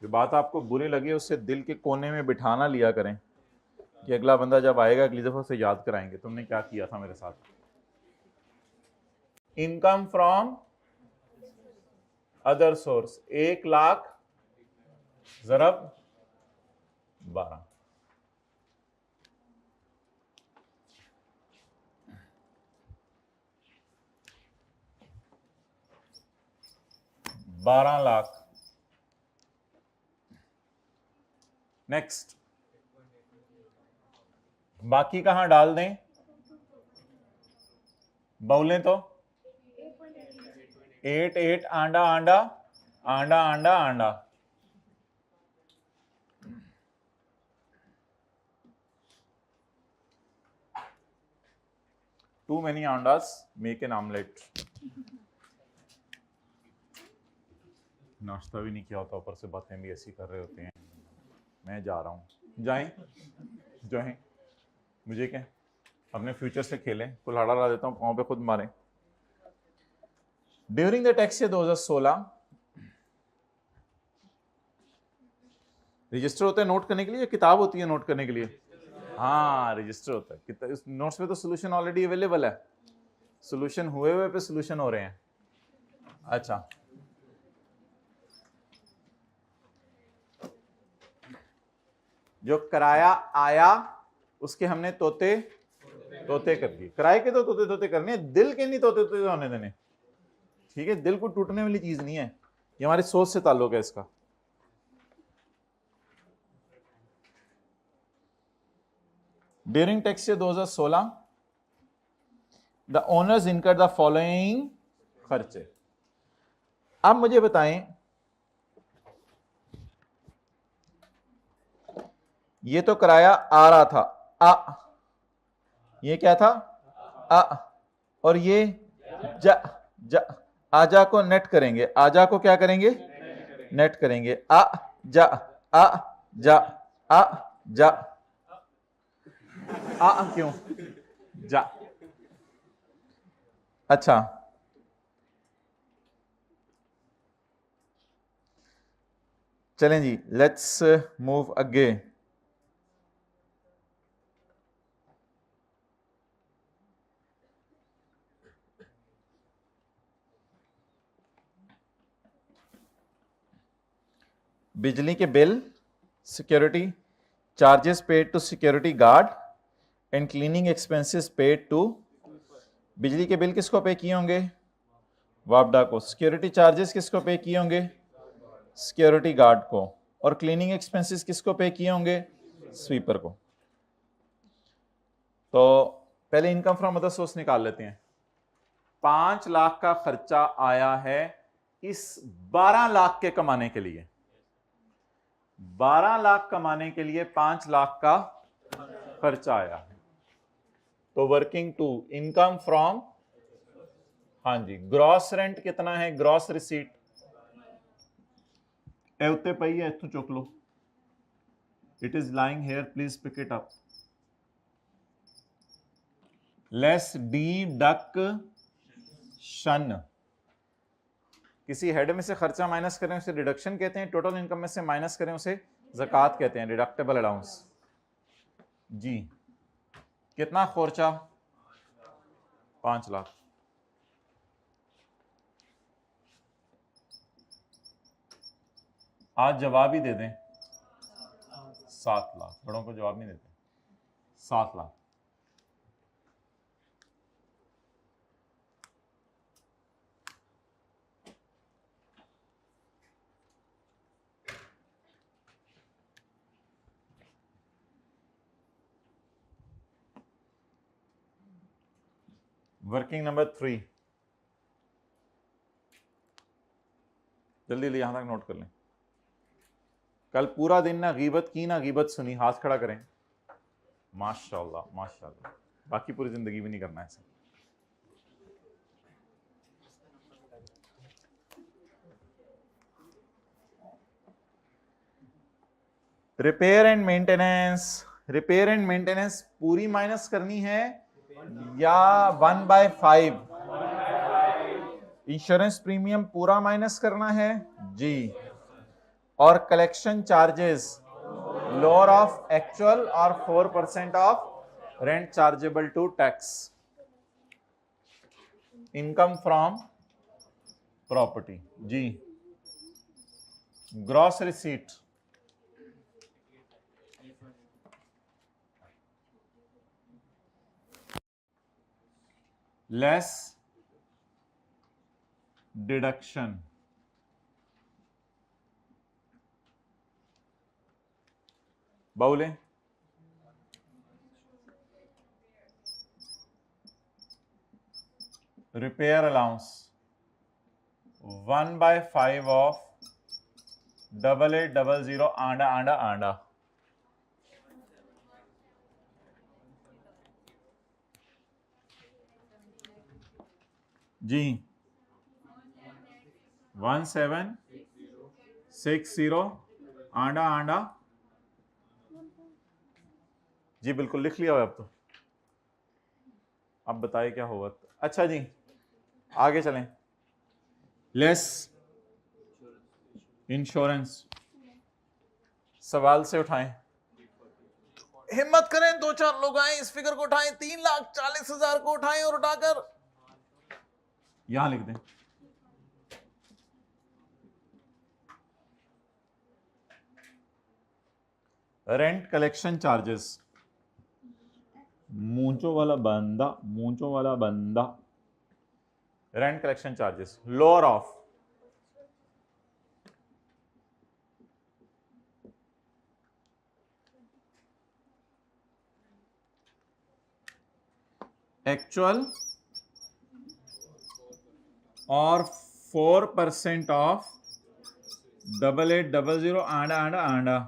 [SPEAKER 1] जो बात आपको बुरी लगे उससे दिल के कोने में बिठाना लिया करें कि अगला बंदा जब आएगा अगली दफा उसे याद कराएंगे तुमने क्या किया था मेरे साथ। Income from other source 1 lakh ज़रब 12। लाख। नेक्स्ट, बाकी कहां डाल दें? बोलें तो 8 8 आंडा आंडा आंडा आंडा आंडा। टू मेनी आंडास मेक एन ऑमलेट। नाश्ता भी नहीं किया होता, ऊपर से बातें भी ऐसी कर रहे होते हैं। मैं जा रहा हूँ। जाएं मुझे क्या, अपने फ्यूचर से खेलें। कुल्हाड़ा ला देता हूँ, पाँव पे खुद मारें। During the tax year 2016 register होता है नोट करने के लिए या किताब होती है नोट करने के लिए? हाँ, रजिस्टर होता है। इस नोट्स में तो सोल्यूशन ऑलरेडी अवेलेबल है, सोल्यूशन हुए हुए पे सोल्यूशन हो रहे हैं। अच्छा, जो किराया आया उसके हमने तोते कर दिए। किराए के तो तोते करने हैं, दिल के नहीं तोते होने देने। ठीक है, दिल को टूटने वाली चीज नहीं है, ये हमारी सोच से ताल्लुक है इसका। During tax year 2016 the owners इनकर द फॉलोइंग खर्चे। अब मुझे बताएं, ये तो किराया आ रहा था, ये क्या था? और ये आजा को नेट करेंगे, आजा को क्या करेंगे? नेट करेंगे। क्यों जा? अच्छा, चलें जी, लेट्स मूव अगे। बिजली के bill, security charges paid to security guard and cleaning expenses paid to. बिजली के बिल किसको पे किए होंगे? वापडा को। सिक्योरिटी चार्जेस किसको पे किए होंगे? सिक्योरिटी गार्ड को। और क्लीनिंग एक्सपेंसेस किसको पे किए होंगे? स्वीपर को। तो पहले इनकम फ्रॉम अदर सोर्स निकाल लेते हैं। 5 लाख का खर्चा आया है इस 12 लाख के कमाने के लिए। 12 लाख कमाने के लिए 5 लाख का खर्चा आया है। तो वर्किंग टू इनकम फ्रॉम, हाँ जी, ग्रॉस रेंट कितना है? ग्रॉस रिसीट उत्ते पई है, इथों चुक लो। It is lying here, please pick it up. Less deduction, किसी हेड में से खर्चा माइनस करें उसे डिडक्शन कहते हैं, टोटल इनकम में से माइनस करें उसे ज़कात कहते हैं, डिडक्टेबल अलाउंस। जी, कितना खर्चा? 5 लाख। आज जवाब ही दे दें, 7 लाख। बड़ों को जवाब नहीं देते। 7 लाख। वर्किंग नंबर 3, जल्दी यहां तक नोट कर लें। कल पूरा दिन ना गीबत की ना गीबत सुनी, हाथ खड़ा करें। माशाल्लाह माशाल्लाह, बाकी पूरी जिंदगी भी नहीं करना है ऐसा। Repair and maintenance, repair and maintenance पूरी माइनस करनी है या 1/5? इंश्योरेंस प्रीमियम पूरा माइनस करना है जी। और collection charges lower of actual और 4% of rent chargeable to tax. Income from property जी। ग्रॉस रिसीट लेस डिडक्शन, बाउले रिपेयर अलाउंस 1/5 ऑफ 8800 आंडा आंडा आंडा। जी 1760 आंडा आंडा जी, बिल्कुल लिख लिया हो अब तो। अब बताइए क्या होगा। अच्छा जी, आगे चलें। Less insurance. सवाल से उठाएं, हिम्मत करें, 2-4 लोग आए, इस फिगर को उठाएं, 3,40,000 को उठाएं और उठाकर यहां लिख दें। रेंट कलेक्शन चार्जेस, मूंचों वाला बंदा, rent collection charges, lower of actual और 4% ऑफ 8800 आंडा।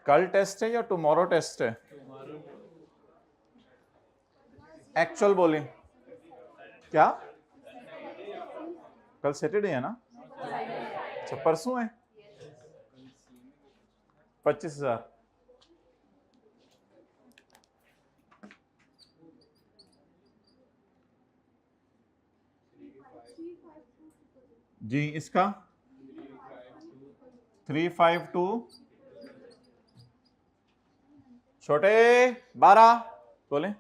[SPEAKER 1] कल टेस्ट है या टुमारो टेस्ट है? एक्चुअल बोले क्या? कल सैटरडे है ना? अच्छा, परसों है 25,000। जी, इसका 352 छोटे 12 बोले,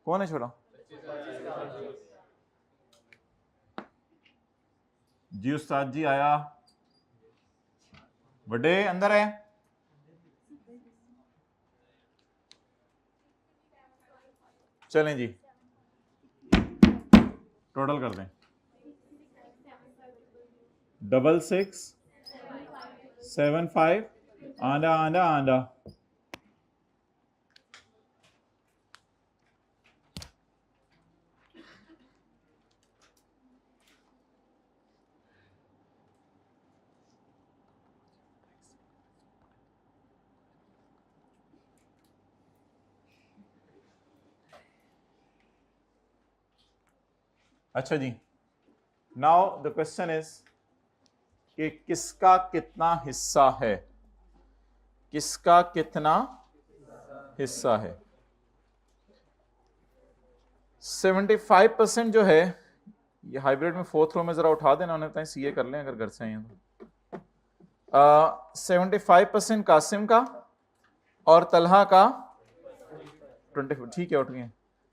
[SPEAKER 1] कौन है छोटा? जी उस्ताद जी आया, बड़े अंदर है। चलें जी, टोटल कर दें। 6675 आंडा। अच्छा जी, नाउ द क्वेश्चन इज कि किसका कितना हिस्सा है, किसका कितना हिस्सा है। 75% जो है, ये हाइब्रिड में 4th रो में जरा उठा देना, उन्हें बताएं सीए कर लें अगर घर से हैं तो। 75% कासिम का और तलहा का 20, ठीक है उठ गए।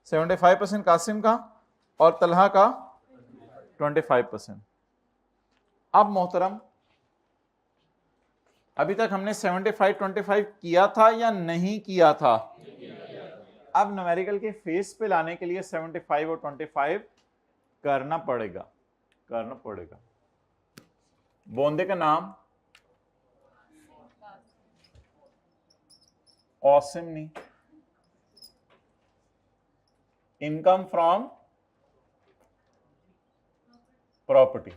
[SPEAKER 1] 75% कासिम का और तलहा का 25%। अब मोहतरम, अभी तक हमने 75-25 किया था या नहीं किया था? अब न्यूमेरिकल के फेस पे लाने के लिए 75 और 25 करना पड़ेगा। बोंदे का नाम औसिम नहीं, इनकम फ्रॉम प्रॉपर्टी,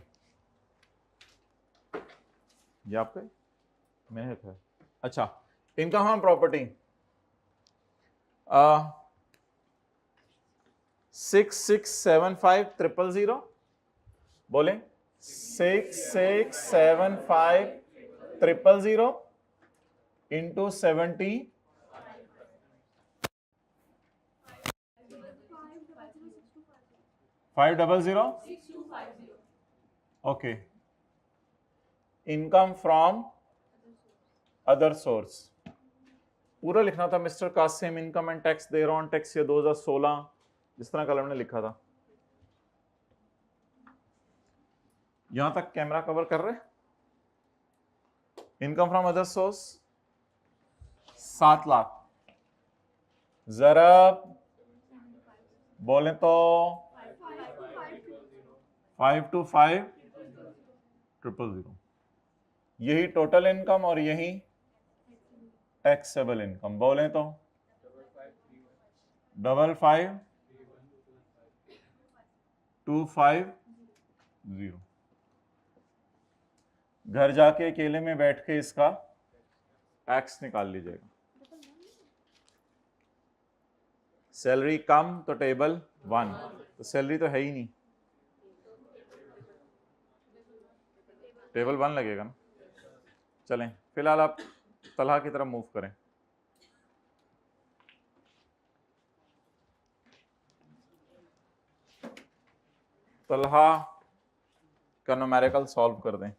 [SPEAKER 1] ये आपका मैंने लिखा है। अच्छा, इनकम फ्रॉम प्रॉपर्टी 6675 बोले 6675 into 70 500 okay. Income from other source पूरा लिखना था mister Qasim, income and tax दे रहा हूं टैक्स ये 2016, जिस तरह कल हमने लिखा था। यहां तक कैमरा कवर कर रहे? Income from other source 7 lakh, जरा बोले तो 525,000, यही टोटल इनकम और यही टैक्सेबल इनकम। बोले तो 55,250। घर जाके अकेले में बैठ के इसका टैक्स निकाल लीजिएगा। सैलरी कम तो टेबल 1, तो सैलरी तो है ही नहीं। टेबल 1 लगेगा ना। चलें, फिलहाल आप तलहा की तरफ मूव करें। तलहा का न्यूमेरिकल सॉल्व कर दें।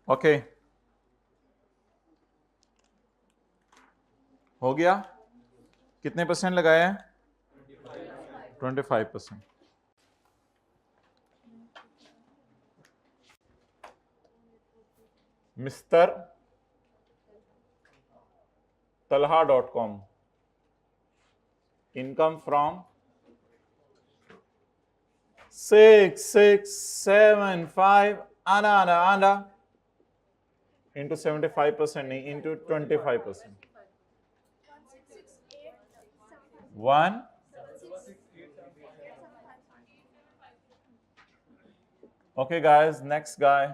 [SPEAKER 1] ओके, हो गया। कितने परसेंट लगाए हैं? 25%। Mister talha.com, income from 6675 ana into 75% नहीं, into 25%, 1 okay guys, next guy.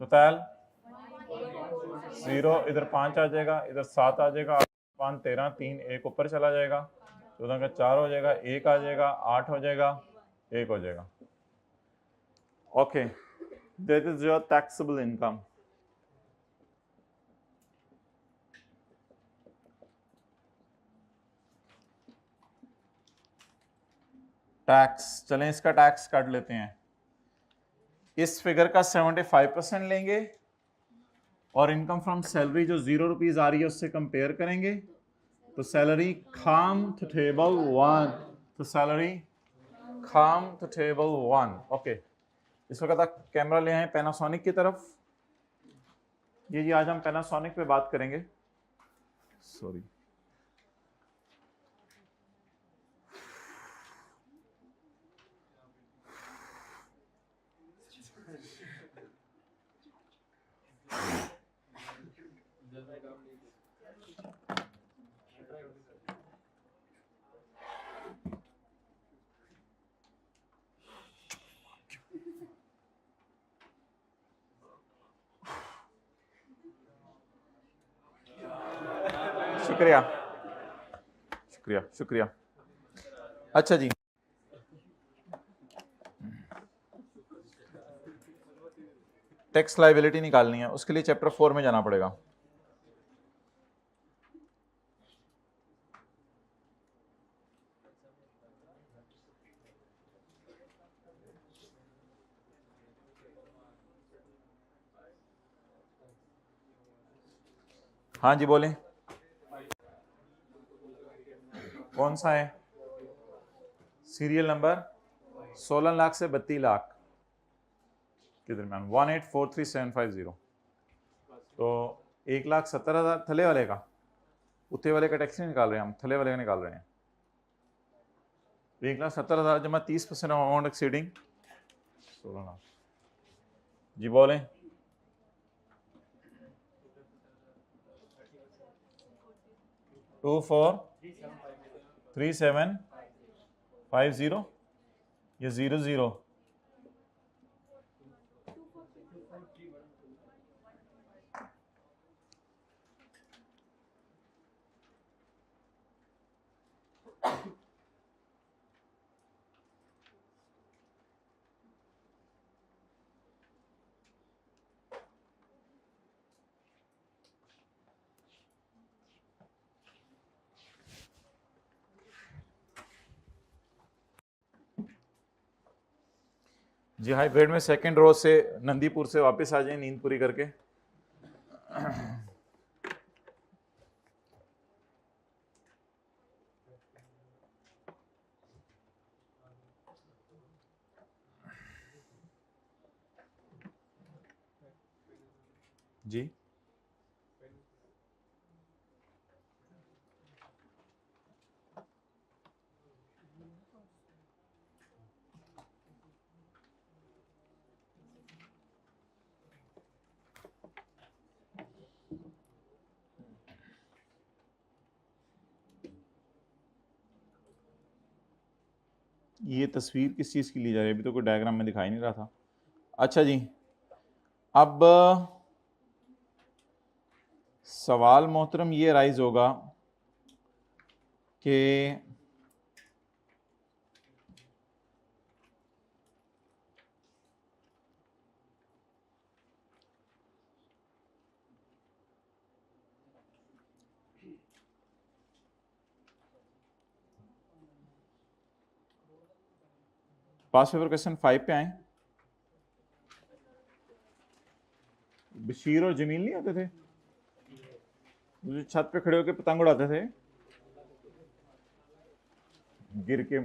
[SPEAKER 1] Total 0, इधर 5 आ जाएगा, इधर 7 आ जाएगा, 5 13, 3 1 ऊपर चला जाएगा, 14 का 4 हो जाएगा, 1 आ जाएगा, 8 हो जाएगा, 1 हो जाएगा। Okay, that is your taxable income. Tax, चलें इसका टैक्स काट लेते हैं। इस फिगर का 75% लेंगे और इनकम फ्रॉम सैलरी जो 0 रुपीज आ रही है उससे कंपेयर करेंगे। तो सैलरी खाम टू टेबल 1, तो सैलरी खाम टू टेबल 1। ओके, इस वक्त आप कैमरा ले आए पैनासोनिक की तरफ। ये जी, आज हम पैनासोनिक पे बात करेंगे। सॉरी, शुक्रिया शुक्रिया शुक्रिया। अच्छा जी, टैक्स लायबिलिटी निकालनी है, उसके लिए चैप्टर 4 में जाना पड़ेगा। हाँ जी बोलें, कौन सा है? सीरियल नंबर 16 लाख से 32 लाख के दरमियान 1843750। तो 1,70,000 थले वाले का, उत्ते वाले का टैक्स नहीं निकाल रहे हैं हम, थले वाले का निकाल रहे हैं। 1,70,000 जमा 30% अमाउंट एक्सीडिंग 16 लाख। जी बोलें। टू 4 3 7 5 0 ये 0 0 जी हाइब्रिड में सेकंड रो से नंदीपुर से वापस आ जाए नींद पूरी करके। जी ये तस्वीर किस चीज़ की ली जा रही है? अभी तो कोई डायग्राम में दिखाई नहीं रहा था। अच्छा जी, अब सवाल मोहतरम ये राइज होगा कि पास पेपर क्वेश्चन 5 पे आए। बशीर और जमील नहीं आते थे जो छत पे खड़े होकर पतंग उड़ाते थे गिर के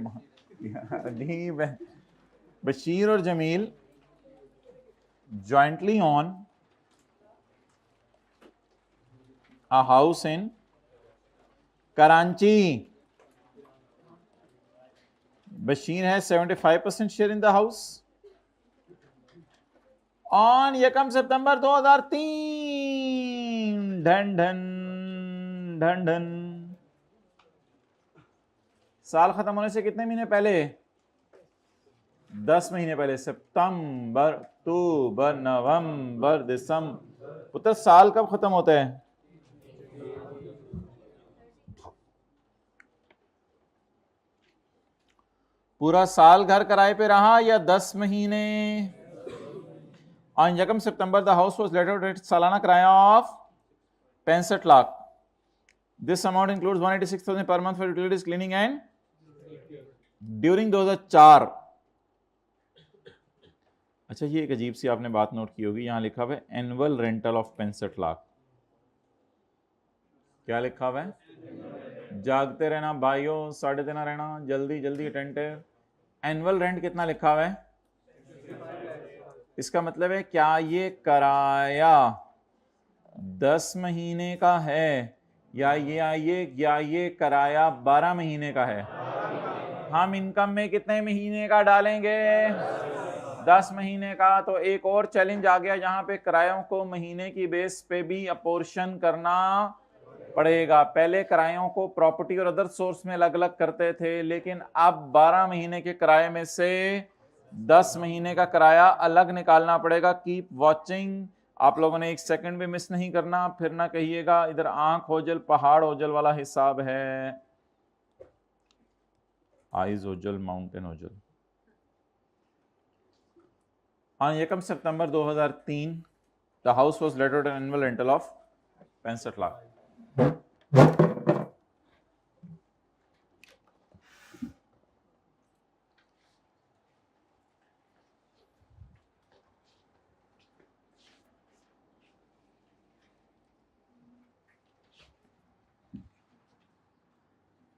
[SPEAKER 1] नहीं बशीर और Jameel jointly own a house in Karachi. Bashir has 75% share in the house. On 1 सितंबर 2003 ढन ढन ढन ढन साल खत्म होने से कितने महीने पहले? 10 महीने पहले। सितंबर, अक्टूबर, नवंबर, दिसंबर। पुत्र साल कब खत्म होता है? पूरा साल घर किराए पे रहा या 10 महीने? On 1 September the house was let out at सालाना किराया of 65 lakh. This amount includes 186,000 per month for utilities, cleaning and during 2004. अच्छा, ये एक अजीब सी आपने बात नोट की होगी, यहां लिखा हुआ है एनुअल रेंटल ऑफ 65 लाख। क्या लिखा हुआ है? जागते रहना भाइयों, साढ़े देना रहना, जल्दी जल्दी अटेंटिव। एनुअल रेंट कितना लिखा हुआ है? इसका मतलब है क्या ये किराया 10 महीने का है या ये किराया 12 महीने का है? हम इनकम में कितने महीने का डालेंगे? 10 महीने का। तो एक और चैलेंज आ गया, जहां पे किरायों को महीने की बेस पे भी अपोर्शन करना पड़ेगा। पहले किरायों को प्रॉपर्टी और अदर सोर्स में अलग अलग करते थे, लेकिन अब 12 महीने के किराए में से 10 महीने का किराया अलग निकालना पड़ेगा। कीप वॉचिंग, आप लोगों ने एक सेकंड भी मिस नहीं करना, फिर ना कहिएगा इधर आंख ओझल पहाड़ ओझल वाला हिसाब है। आइज ओझल माउंटेन ओझल। On 1 September 2003 the house was let out an annual rental of 65 lakh.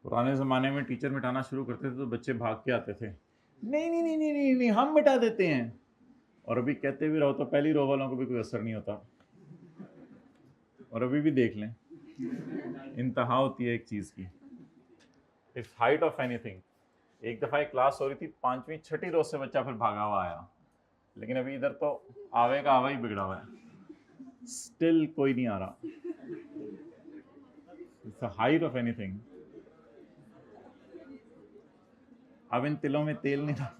[SPEAKER 1] पुराने जमाने में टीचर मिटाना शुरू करते थे तो बच्चे भाग के आते थे, नहीं नहीं नहीं नहीं नहीं, नहीं हम मिटा देते हैं। और अभी कहते भी रहो तो पहली रो वालों को भी कोई असर नहीं होता। और अभी भी देख लें, इंतहा होती है एक चीज की। It's height of anything. एक दफा एक क्लास हो रही थी, 5वीं 6ठी रो से बच्चा फिर भागा हुआ आया, लेकिन अभी इधर तो आवे का आवा ही बिगड़ा हुआ है, स्टिल कोई नहीं आ रहा। It's height of anything. अब इन तिलों में तेल नहीं रहा।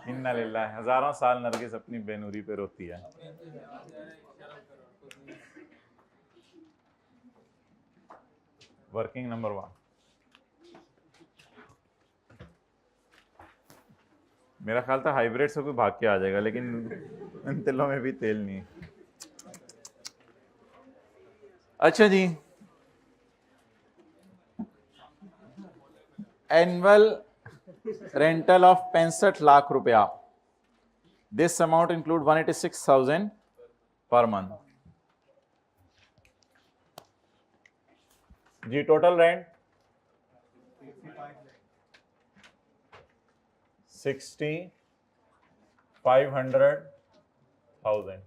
[SPEAKER 1] इन्ना लिल्लाह। हजारों साल नरगिस अपनी बेनूरी पे रोती है। Working number 1। मेरा ख्याल था हाइब्रिड से कोई भाग के आ जाएगा, लेकिन इन तिलों में भी तेल नहीं। अच्छा जी, एनुअल रेंटल ऑफ 65 लाख रुपया. This amount include 186,000 per month. Ji total rent 500,000.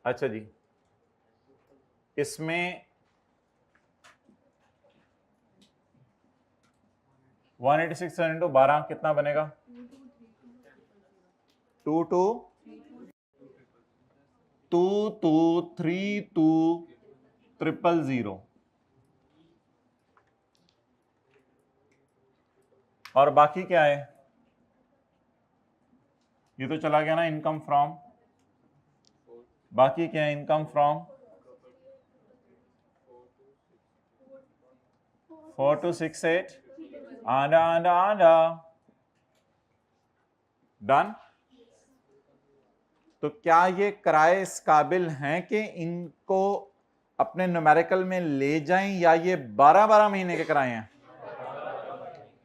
[SPEAKER 1] अच्छा जी, इसमें 186 इंटू 12 कितना बनेगा? 223232 और बाकी क्या है? ये तो चला गया ना इनकम फ्रॉम. बाकी क्या है? इनकम फ्रॉम 4268 आंडा आंडा आंडा. डन. तो क्या ये किराए इस काबिल हैं कि इनको अपने न्यूमेरिकल में ले जाएं, या ये 12-12 महीने के किराए हैं?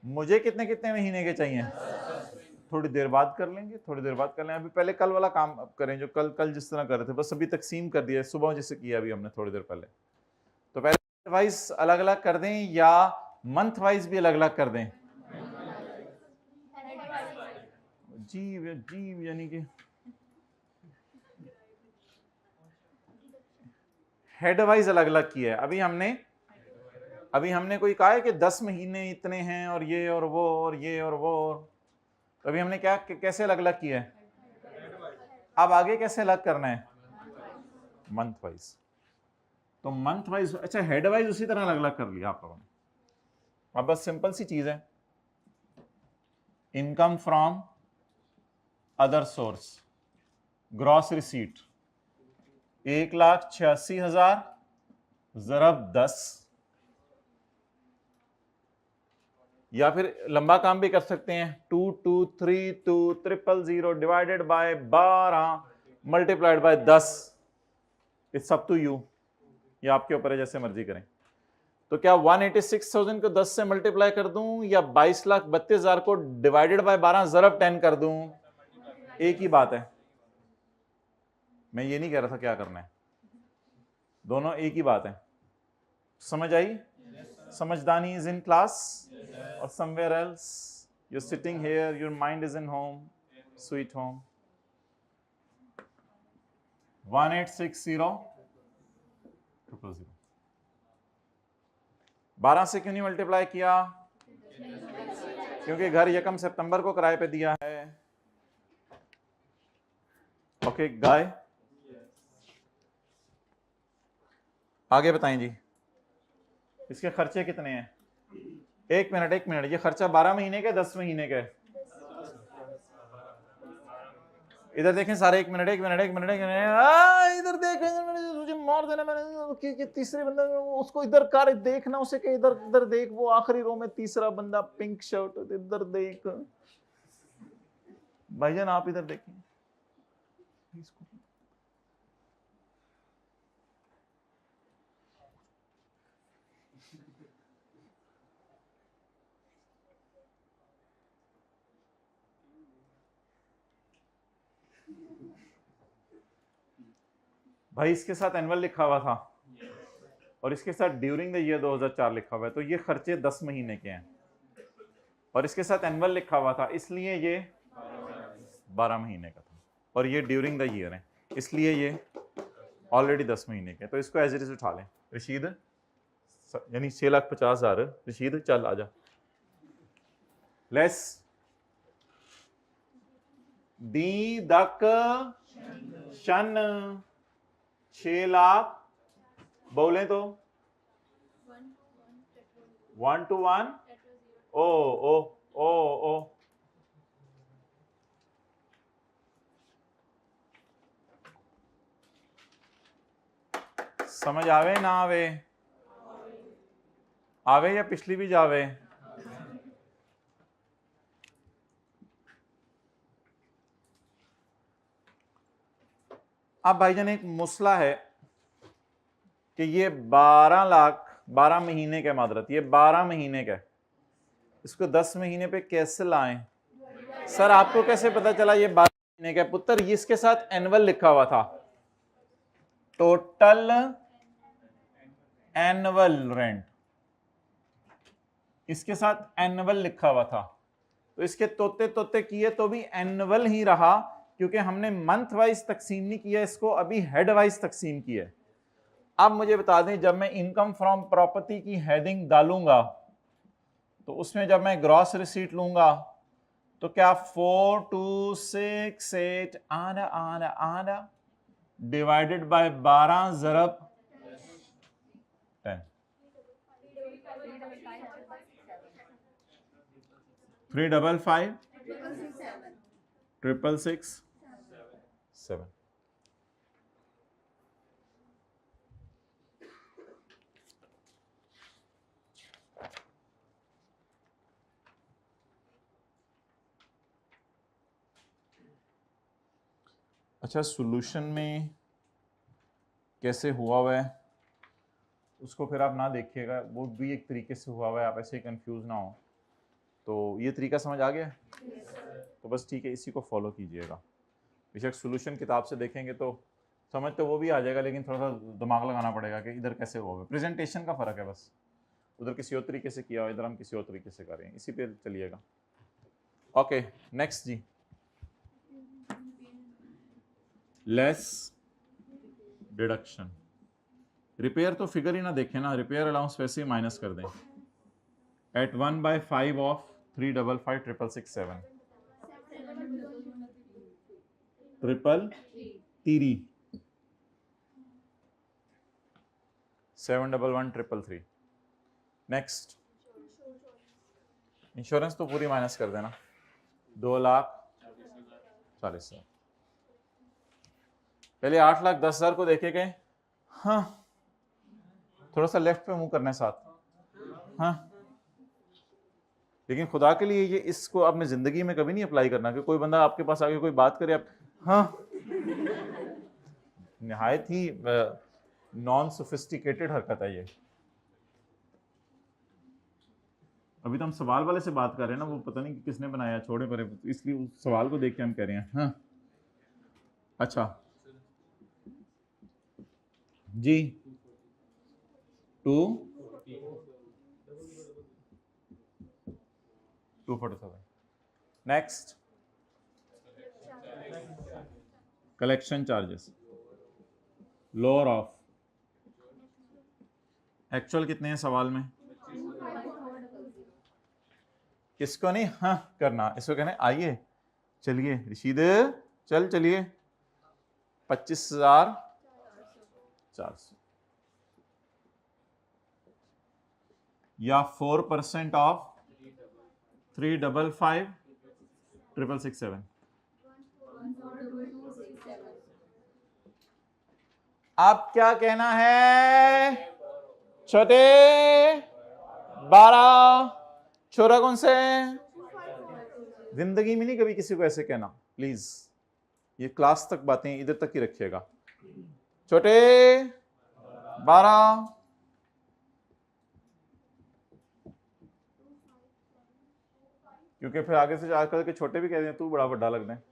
[SPEAKER 1] मुझे कितने कितने महीने के चाहिए? थोड़ी देर बाद कर लेंगे, थोड़ी देर बाद कर लेंगे. अभी पहले कल वाला काम करें जो कल जिस तरह कर रहे थे, बस अभी तकसीम कर दिया, सुबह जैसे किया अभी हमने थोड़ी देर पहले. तो पहले वाइज अलग अलग कर दें या मंथ वाइज भी अलग अलग कर दें? जी यानी कि हेड वाइज अलग अलग किया है. अभी हमने कोई कहा है कि 10 महीने इतने हैं और ये और वो और ये और वो. तो अभी हमने क्या कैसे अलग अलग किया है? अब आगे कैसे अलग करना है? Month wise. तो मंथ वाइज, अच्छा हेड वाइज उसी तरह अलग अलग कर लिया आप लोगों ने. अब बस सिंपल सी चीज है, income from other source, gross receipt 1,86,000 ज़रब 10, या फिर लंबा काम भी कर सकते हैं 2232,000 divided by 12 multiplied by 10. It's up to you, ये आपके ऊपर है, जैसे मर्जी करें. तो क्या 186,000 को 10 से मल्टीप्लाई कर दूं या 22,32,000 को डिवाइडेड बाय 12 ज़रब 10 कर दूं? एक ही बात है. मैं ये नहीं कह रहा था क्या करना है, दोनों एक ही बात है. समझ आई? समझदानी इज इन क्लास और somewhere else? You sitting here, your mind is in home, sweet home. 186,000 12 से क्यों नहीं मल्टीप्लाई किया? क्योंकि घर 1 सितंबर को किराए पे दिया है. ओके गाय, आगे बताएं जी. इसके खर्चे कितने हैं? एक मिनट, ये खर्चा 12 महीने का 10 महीने का? इधर देखें सारे. एक मिनट, इधर देखें, मुझे मार देना मैंने कि तीसरे बंदा उसको इधर कर, देखना उसे कि इधर इधर देख, वो आखिरी रो में तीसरा बंदा पिंक शर्ट, इधर देख भाईजान, आप इधर देखें. भाई इसके साथ एनुअल लिखा हुआ था और इसके साथ ड्यूरिंग द ईयर 2004 लिखा हुआ है, तो ये खर्चे 10 महीने के हैं. और इसके साथ एनुअल लिखा हुआ था, इसलिए ये 12 महीने का था. और ये ड्यूरिंग द ईयर है, इसलिए ये ऑलरेडी 10 महीने के. तो इसको एज इट इज उठा लें. रशीद यानी 6,50,000. रशीद चल आजा. लेस दी दक शन 6 लाख, बोले तो 1 to 1. ओ ओ ओ ओ समझ आवे ना आवे? आवे या पिछली भी जावे? अब भाईजान एक मसला है कि ये 12 लाख 12 महीने का मादरत, ये 12 महीने का है। इसको 10 महीने पे कैसे लाएं? सर आपको कैसे पता चला ये 12 महीने का? पुत्र ये इसके साथ एनुअल लिखा हुआ था, टोटल एनुअल रेंट, इसके साथ एनुअल लिखा हुआ था। तो इसके तोते तोते किए तो भी एनुअल ही रहा, क्योंकि हमने मंथ वाइज तकसीम नहीं किया इसको, अभी हेड वाइज तकसीम किया है। अब मुझे बता दें, जब मैं इनकम फ्रॉम प्रॉपर्टी की हेडिंग डालूंगा तो उसमें जब मैं ग्रॉस रिसीट लूंगा तो क्या 4268 आना डिवाइडेड बाय 12 ज़रब 10, 355 666 7। अच्छा, सॉल्यूशन में कैसे हुआ हुआ है उसको फिर आप ना देखिएगा, वो भी एक तरीके से हुआ हुआ है, आप ऐसे ही कंफ्यूज ना हो। तो ये तरीका समझ आ गया? तो बस ठीक है, इसी को फॉलो कीजिएगा। बेशक सॉल्यूशन किताब से देखेंगे तो समझ तो वो भी आ जाएगा, लेकिन थोड़ा सा दिमाग लगाना पड़ेगा कि इधर कैसे हुआ हुआ है। प्रेजेंटेशन का फ़र्क है बस, उधर किसी और तरीके से किया हुआ, इधर हम किसी और तरीके से कर रहे हैं, इसी पे चलिएगा। ओके नेक्स्ट जी, लेस डिडक्शन। रिपेयर तो फिगर ही ना देखें ना, रिपेयर अलाउंस वैसे ही माइनस कर दें। एट 1/5 ऑफ 355 666 711 नेक्स्ट, इंश्योरेंस तो पूरी माइनस कर देना, 2,40,000। पहले 8,10,000 को देखे गए, हाँ थोड़ा सा लेफ्ट पे मुंह करने साथ, हाँ। लेकिन खुदा के लिए ये इसको आपने जिंदगी में कभी नहीं अप्लाई करना कि कोई बंदा आपके पास आके कोई बात करे आप हाँ, निहायत ही नॉन सोफिस्टिकेटेड हरकत है ये। अभी तो हम सवाल वाले से बात कर रहे हैं ना, वो पता नहीं किसने बनाया, छोड़े परे, इसलिए उस सवाल को देख के हम कह रहे हैं हाँ। अच्छा जी, 247। Next, collection charges, lower of. Actual कितने हैं सवाल में? इसको नहीं हाँ करना, इसको कहना आइए चलिए रशीद चल चलिए 25,400 या 4% ऑफ 355 666। अब क्या कहना है छोटे? 12 छोरा कौन से? जिंदगी में नहीं कभी किसी को ऐसे कहना, प्लीज। ये क्लास तक बातें इधर तक ही रखिएगा। छोटे 12, क्योंकि फिर आगे से आकर के छोटे भी कहते हैं तू बड़ा बड़ा लगता है,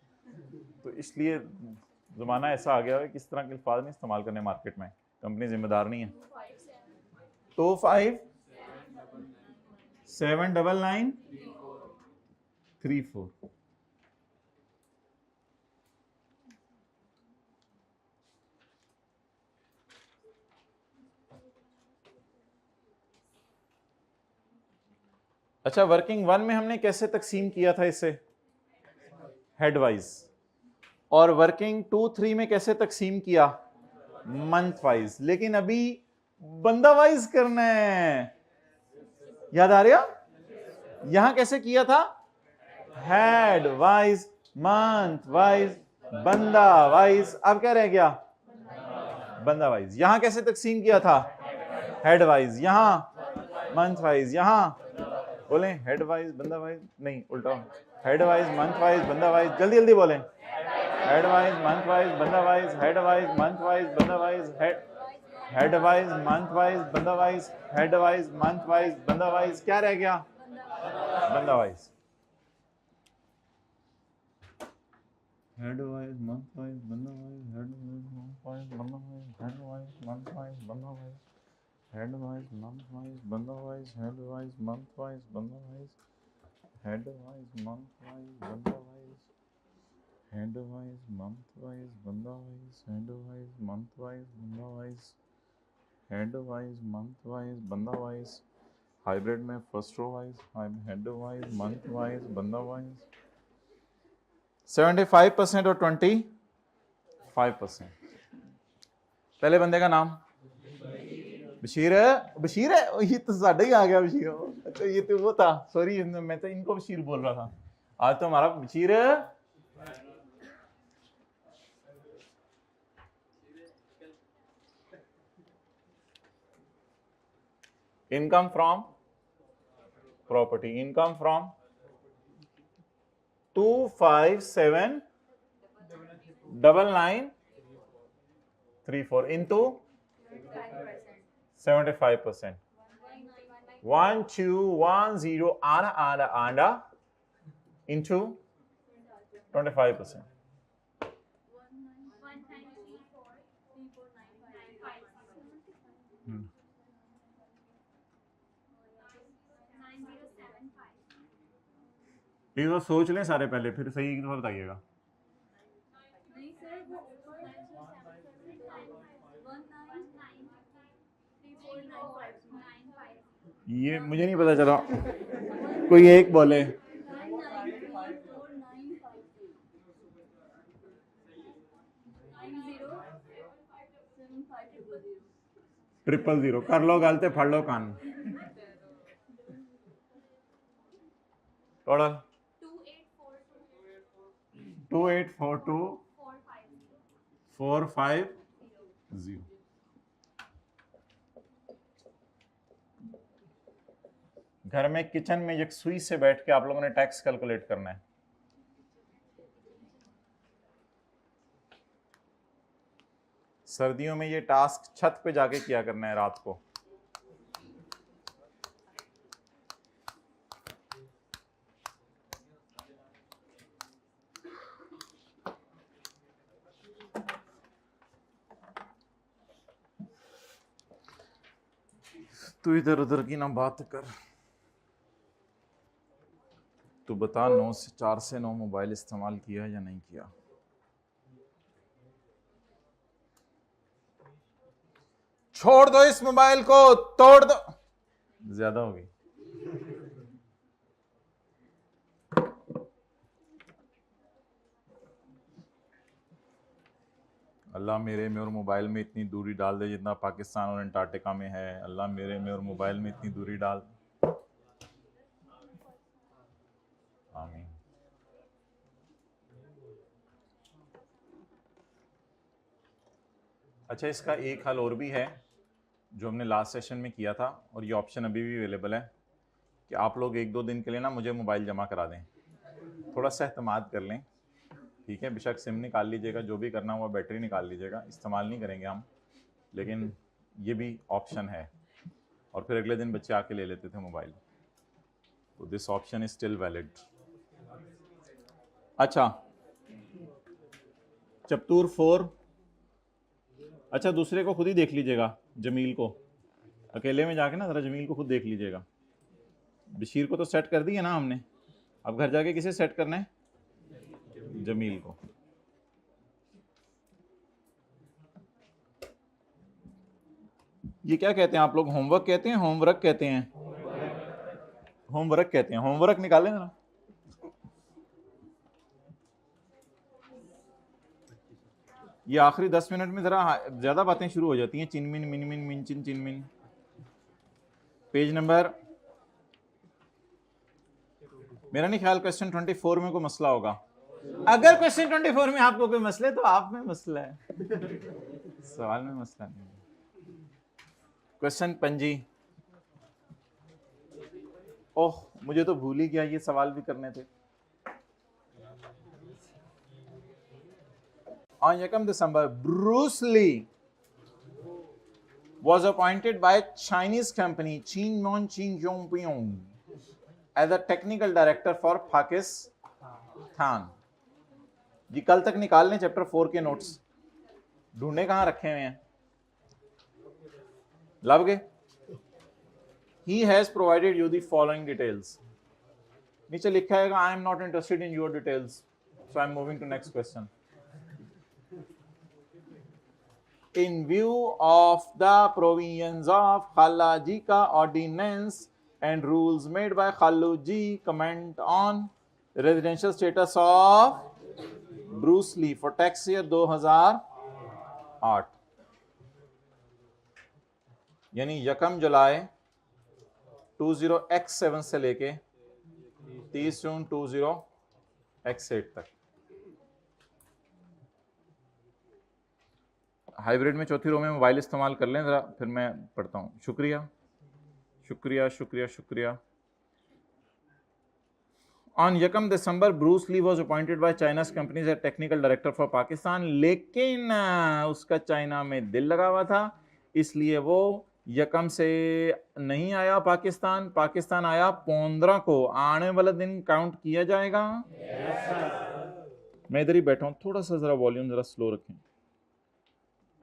[SPEAKER 1] तो इसलिए जमाना ऐसा आ गया है कि इस तरह के अल्फाज नहीं इस्तेमाल करने मार्केट में, कंपनी जिम्मेदार नहीं है। 25,799,34। अच्छा, वर्किंग 1 में हमने कैसे तकसीम किया था इसे? Head wise. और वर्किंग 2-3 में कैसे तकसीम किया? Month wise. लेकिन अभी बंदा वाइज करना है, याद आ रहा? यहां कैसे किया था? हेड वाइज, मंथ वाइज, बंदा वाइज। अब क्या रह गया? बंदा वाइज। यहां कैसे तकसीम किया था? हेड वाइज, यहां मंथ वाइज, यहां बोले हेड वाइज बंदा वाइज, नहीं उल्टा, हेड वाइज मंथ वाइज बंदा वाइज। जल्दी जल्दी बोलें, हेड वाइज मंथ वाइज बंदा wise, head wise month wise बंदा wise, head wise, month wise, बंदा wise, head wise, month wise, बंदा वाइज, क्या रह गया? बंदा wise. Head wise, month wise, बंदा wise, head wise, month wise, बंदा wise, head wise, month wise, बंदा wise, head wise, month wise, बंदा wise, head wise, month wise, बंदा wise, head wise, month wise, बंदा wise, head wise, month wise, बंदा wise, head wise, month wise, बंदा wise, head wise, month wise, बंदा वाइज, हाइब्रिड में first row wise, head wise, month wise, बंदा वाइज, 75% और 25%। पहले बंदे का नाम बशीर है। बशीर है, ये तो साढ़े ही आ गया बशीर। अच्छा ये तो वो था, सॉरी मैं तो इनको बशीर बोल रहा था। आज तो हमारा बशीर है। Income from property, income from 2579934 into 75%, 1210 आना into 25%। एक बार सोच लें सारे पहले, फिर सही तो बताइएगा। ये मुझे नहीं पता चला, कोई एक बोले। 000 कर लो गलते, फड़ लो कान। टोटल 2842450। घर में किचन में एक सुई से बैठ के आप लोगों ने टैक्स कैलकुलेट करना है। सर्दियों में ये टास्क छत पे जाके किया करना है रात को। तू इधर उधर की ना बात कर, तू बता 4 से 9 मोबाइल इस्तेमाल किया या नहीं किया? छोड़ दो इस मोबाइल को, तोड़ दो। ज्यादा होगी। अल्लाह मेरे में और मोबाइल में इतनी दूरी डाल दे जितना पाकिस्तान और अंटार्कटिका में है। अल्लाह मेरे में और मोबाइल में इतनी दूरी डाल। आमीन। अच्छा, इसका एक हल और भी है जो हमने लास्ट सेशन में किया था, और ये ऑप्शन अभी भी अवेलेबल है कि आप लोग 1-2 दिन के लिए ना मुझे मोबाइल जमा करा दें, थोड़ा सा एहतमाद कर लें, ठीक है। बेशक सिम निकाल लीजिएगा, जो भी करना हुआ बैटरी निकाल लीजिएगा, इस्तेमाल नहीं करेंगे हम, लेकिन ये भी ऑप्शन है। और फिर अगले दिन बच्चे आके ले लेते थे मोबाइल, तो this option is still valid. अच्छा, चप्तूर 4। अच्छा, दूसरे को खुद ही देख लीजिएगा, जमील को अकेले में जाके ना ज़रा जमील को खुद देख लीजिएगा। बशीर को तो सेट कर दिया ना हमने, अब घर जाके किसे सेट करना है? जमील को। ये क्या कहते हैं आप लोग? होमवर्क कहते हैं, होमवर्क कहते हैं? होमवर्क कहते हैं। होमवर्क निकालें ना। ये आखिरी 10 मिनट में जरा ज्यादा बातें शुरू हो जाती हैं, चिनमिन मिनमिन मिनचिन चिनमिन। पेज नंबर, मेरा नहीं ख्याल क्वेश्चन 24 में कोई मसला होगा। अगर क्वेश्चन 24 में आपको कोई मसला है तो आप में मसला है, सवाल में मसला नहीं। क्वेश्चन 5। ओह, मुझे तो भूल ही गया ये सवाल भी करने थे। On 1 December Bruce Lee was appointed by Chinese company Qingyong as a technical director for Pakistan. जी कल तक निकाल लें चैप्टर 4 के नोट्स, ढूंढे कहां रखे हुए हैं, लव गए. He has provided you the following details. नीचे लिखा है I am not interested in your details, so I am moving to next question. In view of the provisions of Khallaji ka ordinance and rules made by Khalluji, comment on residential status of Bruce Lee for tax year 2008. यानी 1 जुलाई 20x7 से लेके 30 जून 20x8 तक. हाइब्रिड में चौथी रो में मोबाइल इस्तेमाल कर लें जरा, फिर मैं पढ़ता हूं. शुक्रिया शुक्रिया शुक्रिया शुक्रिया. On 1 December, Bruce Lee was appointed by China's companies as technical director for Pakistan. लेकिन उसका चाइना में दिल लगा हुआ था, इसलिए वो 1 से नहीं आया पाकिस्तान. पाकिस्तान आया 15 को. आने वाला दिन काउंट किया जाएगा. मैं इधर ही बैठा हूँ, थोड़ा सा जरा वॉल्यूम जरा स्लो रखें.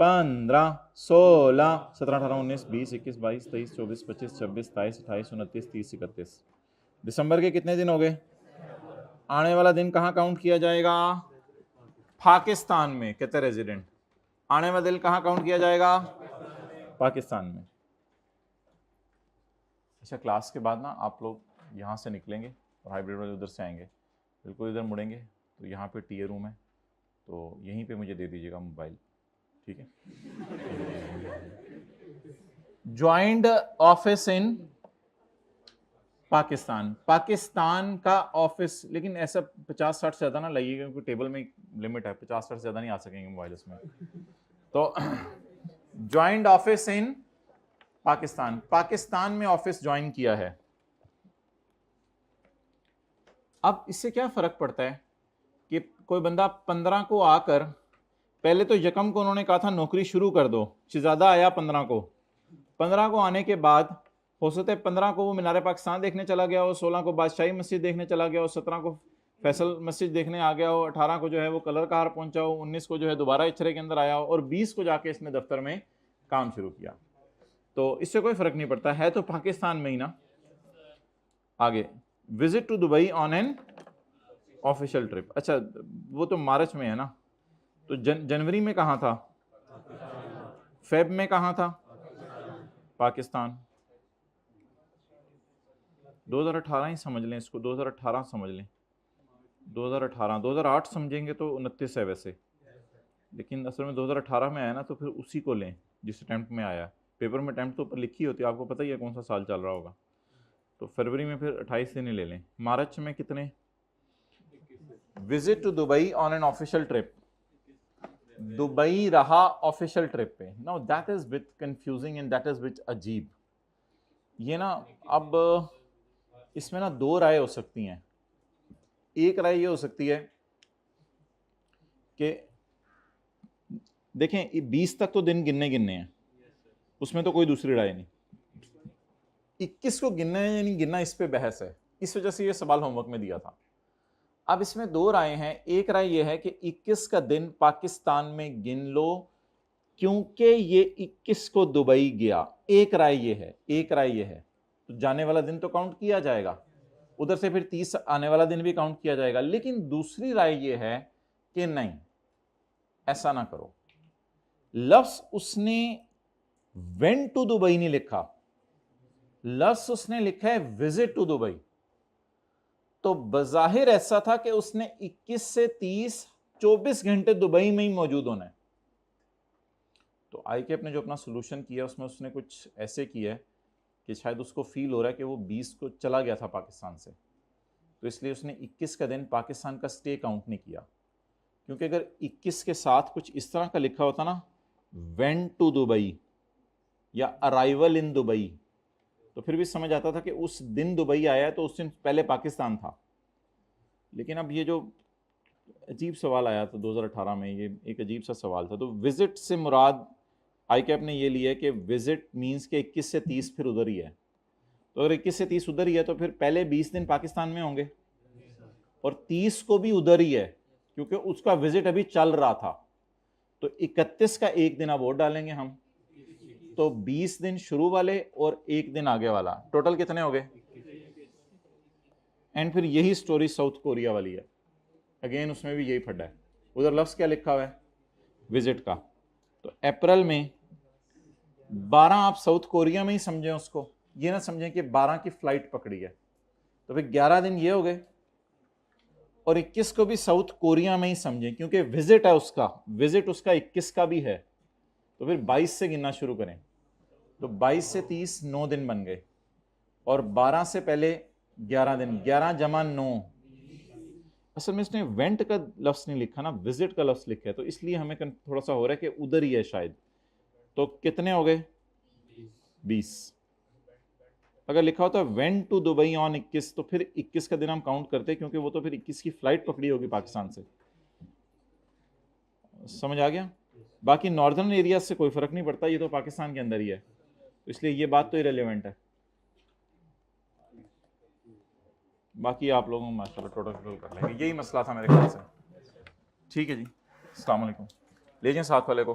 [SPEAKER 1] 15, 16, 17, 18, 19, 20, 21, 22, 23, 24, 25, 26, 27, 28, 29, 30, 31. दिसंबर के कितने दिन हो गए? आने वाला दिन कहाँ काउंट किया जाएगा? पाकिस्तान में. कहते रेजिडेंट. आने वाला दिन कहाँ काउंट किया जाएगा? पाकिस्तान में. अच्छा, क्लास के बाद ना आप लोग यहाँ से निकलेंगे और हाइब्रिड वाले उधर से आएंगे, बिल्कुल इधर मुड़ेंगे तो यहाँ पे टीयर रूम है, तो यहीं पे मुझे दे दीजिएगा मोबाइल, ठीक है? Joint office in Pakistan. Pakistan का ऑफिस, लेकिन ऐसा 50-60 से ज़्यादा ना लाइएगा क्योंकि टेबल में लिमिट है, 50-60 से ज़्यादा नहीं आ सकेंगे मोबाइल इसमें. तो joint office in Pakistan. Pakistan में ऑफिस ज्वाइन किया है. अब इससे क्या फर्क पड़ता है कि कोई बंदा 15 को आकर, पहले तो 1 को उन्होंने कहा था नौकरी शुरू कर दो, शहजादा आया 15 को. 15 को आने के बाद हो सकता है 15 को वो मीनार पाकिस्तान देखने चला गया हो, 16 को बादशाही मस्जिद देखने चला गया हो, 17 को फैसल मस्जिद देखने आ गया हो, 18 को जो है वो कलर कार पहुंचा हो, 19 को जो है दोबारा इचरे के अंदर आया हो, और 20 को जाके इसने दफ्तर में काम शुरू किया. तो इससे कोई फर्क नहीं पड़ता है, तो पाकिस्तान में ही ना. आगे, visit to Dubai on an official trip. अच्छा, वो तो मार्च में है ना, तो जनवरी में कहाँ था? फेब में कहाँ था? पाकिस्तान. 2018 ही समझ लें इसको, 2018 समझ लें. 2018, 2008 समझेंगे तो 29 है वैसे, लेकिन असल में 2018 में आया ना, तो फिर उसी को लें जिस अटैम्प्ट में आया. पेपर में अटैम्प्ट तो ऊपर लिखी होती है, आपको पता ही है कौन सा साल चल रहा होगा. तो फरवरी में फिर 28 दिन ही ले लें. मार्च में कितने? Visit to Dubai on an official trip. Dubai रहा ऑफिशियल ट्रिप पे. Now that is bit confusing and that is bit अजीब. ये ना, अब इसमें ना 2 राय हो सकती हैं. एक राय ये हो सकती है कि देखें 20 तक तो दिन गिनने हैं, उसमें तो कोई दूसरी राय नहीं. 21 को गिनना है या नहीं गिनना, इस पे बहस है. इस वजह से ये सवाल होमवर्क में दिया था. अब इसमें 2 राय हैं. एक राय ये है कि 21 का दिन पाकिस्तान में गिन लो क्योंकि ये 21 को दुबई गया. एक राय ये है, एक राय ये है. तो जाने वाला दिन तो काउंट किया जाएगा, उधर से फिर 30 आने वाला दिन भी काउंट किया जाएगा. लेकिन दूसरी राय ये है कि नहीं, ऐसा ना करो. लफ्ज उसने वेंट टू दुबई नहीं लिखा, लफ्ज उसने लिखा है विजिट टू दुबई. तो बजाहिर ऐसा था कि उसने 21 से 30 24 घंटे दुबई में ही मौजूद होना है. तो आई के अपने जो अपना सोल्यूशन किया उसमें उसने कुछ ऐसे किया है कि शायद उसको फील हो रहा है कि वो 20 को चला गया था पाकिस्तान से, तो इसलिए उसने 21 का दिन पाकिस्तान का स्टे काउंट नहीं किया. क्योंकि अगर 21 के साथ कुछ इस तरह का लिखा होता ना, वेंट टू दुबई या अराइवल इन दुबई, तो फिर भी समझ आता था कि उस दिन दुबई आया है तो उस दिन पहले पाकिस्तान था. लेकिन अब ये जो अजीब सवाल आया था 2018 में, ये एक अजीब सा सवाल था. तो विजिट से मुराद आई कैप ने ये लिया कि विजिट मींस के 21 से 30 फिर उधर ही है। तो अगर 21 से 30 उधर ही है तो फिर पहले 20 दिन पाकिस्तान में होंगे और 30 को भी उधर ही है क्योंकि उसका विजिट अभी चल रहा था। तो 31 का एक दिन अब और डालेंगे हम, तो 20 दिन शुरू वाले और एक दिन आगे वाला, टोटल कितने हो गए। एंड फिर यही स्टोरी साउथ कोरिया वाली है, अगेन उसमें भी यही फटा है। उधर लफ्ज क्या लिखा हुआ है, विजिट का। तो अप्रैल में 12 आप साउथ कोरिया में ही समझें उसको, ये ना समझें कि 12 की फ्लाइट पकड़ी है, तो फिर 11 दिन ये हो गए और 21 को भी साउथ कोरिया में ही समझें क्योंकि विजिट है उसका, विजिट उसका 21 का भी है। तो फिर 22 से गिनना शुरू करें, तो 22 से 30 9 दिन बन गए और 12 से पहले 11 दिन, 11 जमा 9। असल में इसने वेंट का लफ्ज नहीं लिखा ना, विजिट का लफ्ज लिखा है, तो इसलिए हमें थोड़ा सा हो रहा है कि उधर ही है शायद। तो कितने हो गए 20। अगर लिखा होता वेंट टू दुबई ऑन 21 तो फिर 21 का दिन हम काउंट करते क्योंकि वो तो फिर 21 की फ्लाइट पकड़ी होगी पाकिस्तान से। समझ आ गया। बाकी नॉर्दर्न एरिया से कोई फर्क नहीं पड़ता, ये तो पाकिस्तान के अंदर ही है, तो इसलिए ये बात तो इरेलेवेंट है। बाकी आप लोगों माशाल्लाह टोटल कर लेंगे, यही मसला था मेरे ख्याल से। ठीक है जी, अस्सलाम वालेकुम। ले जाएं साथ वाले को।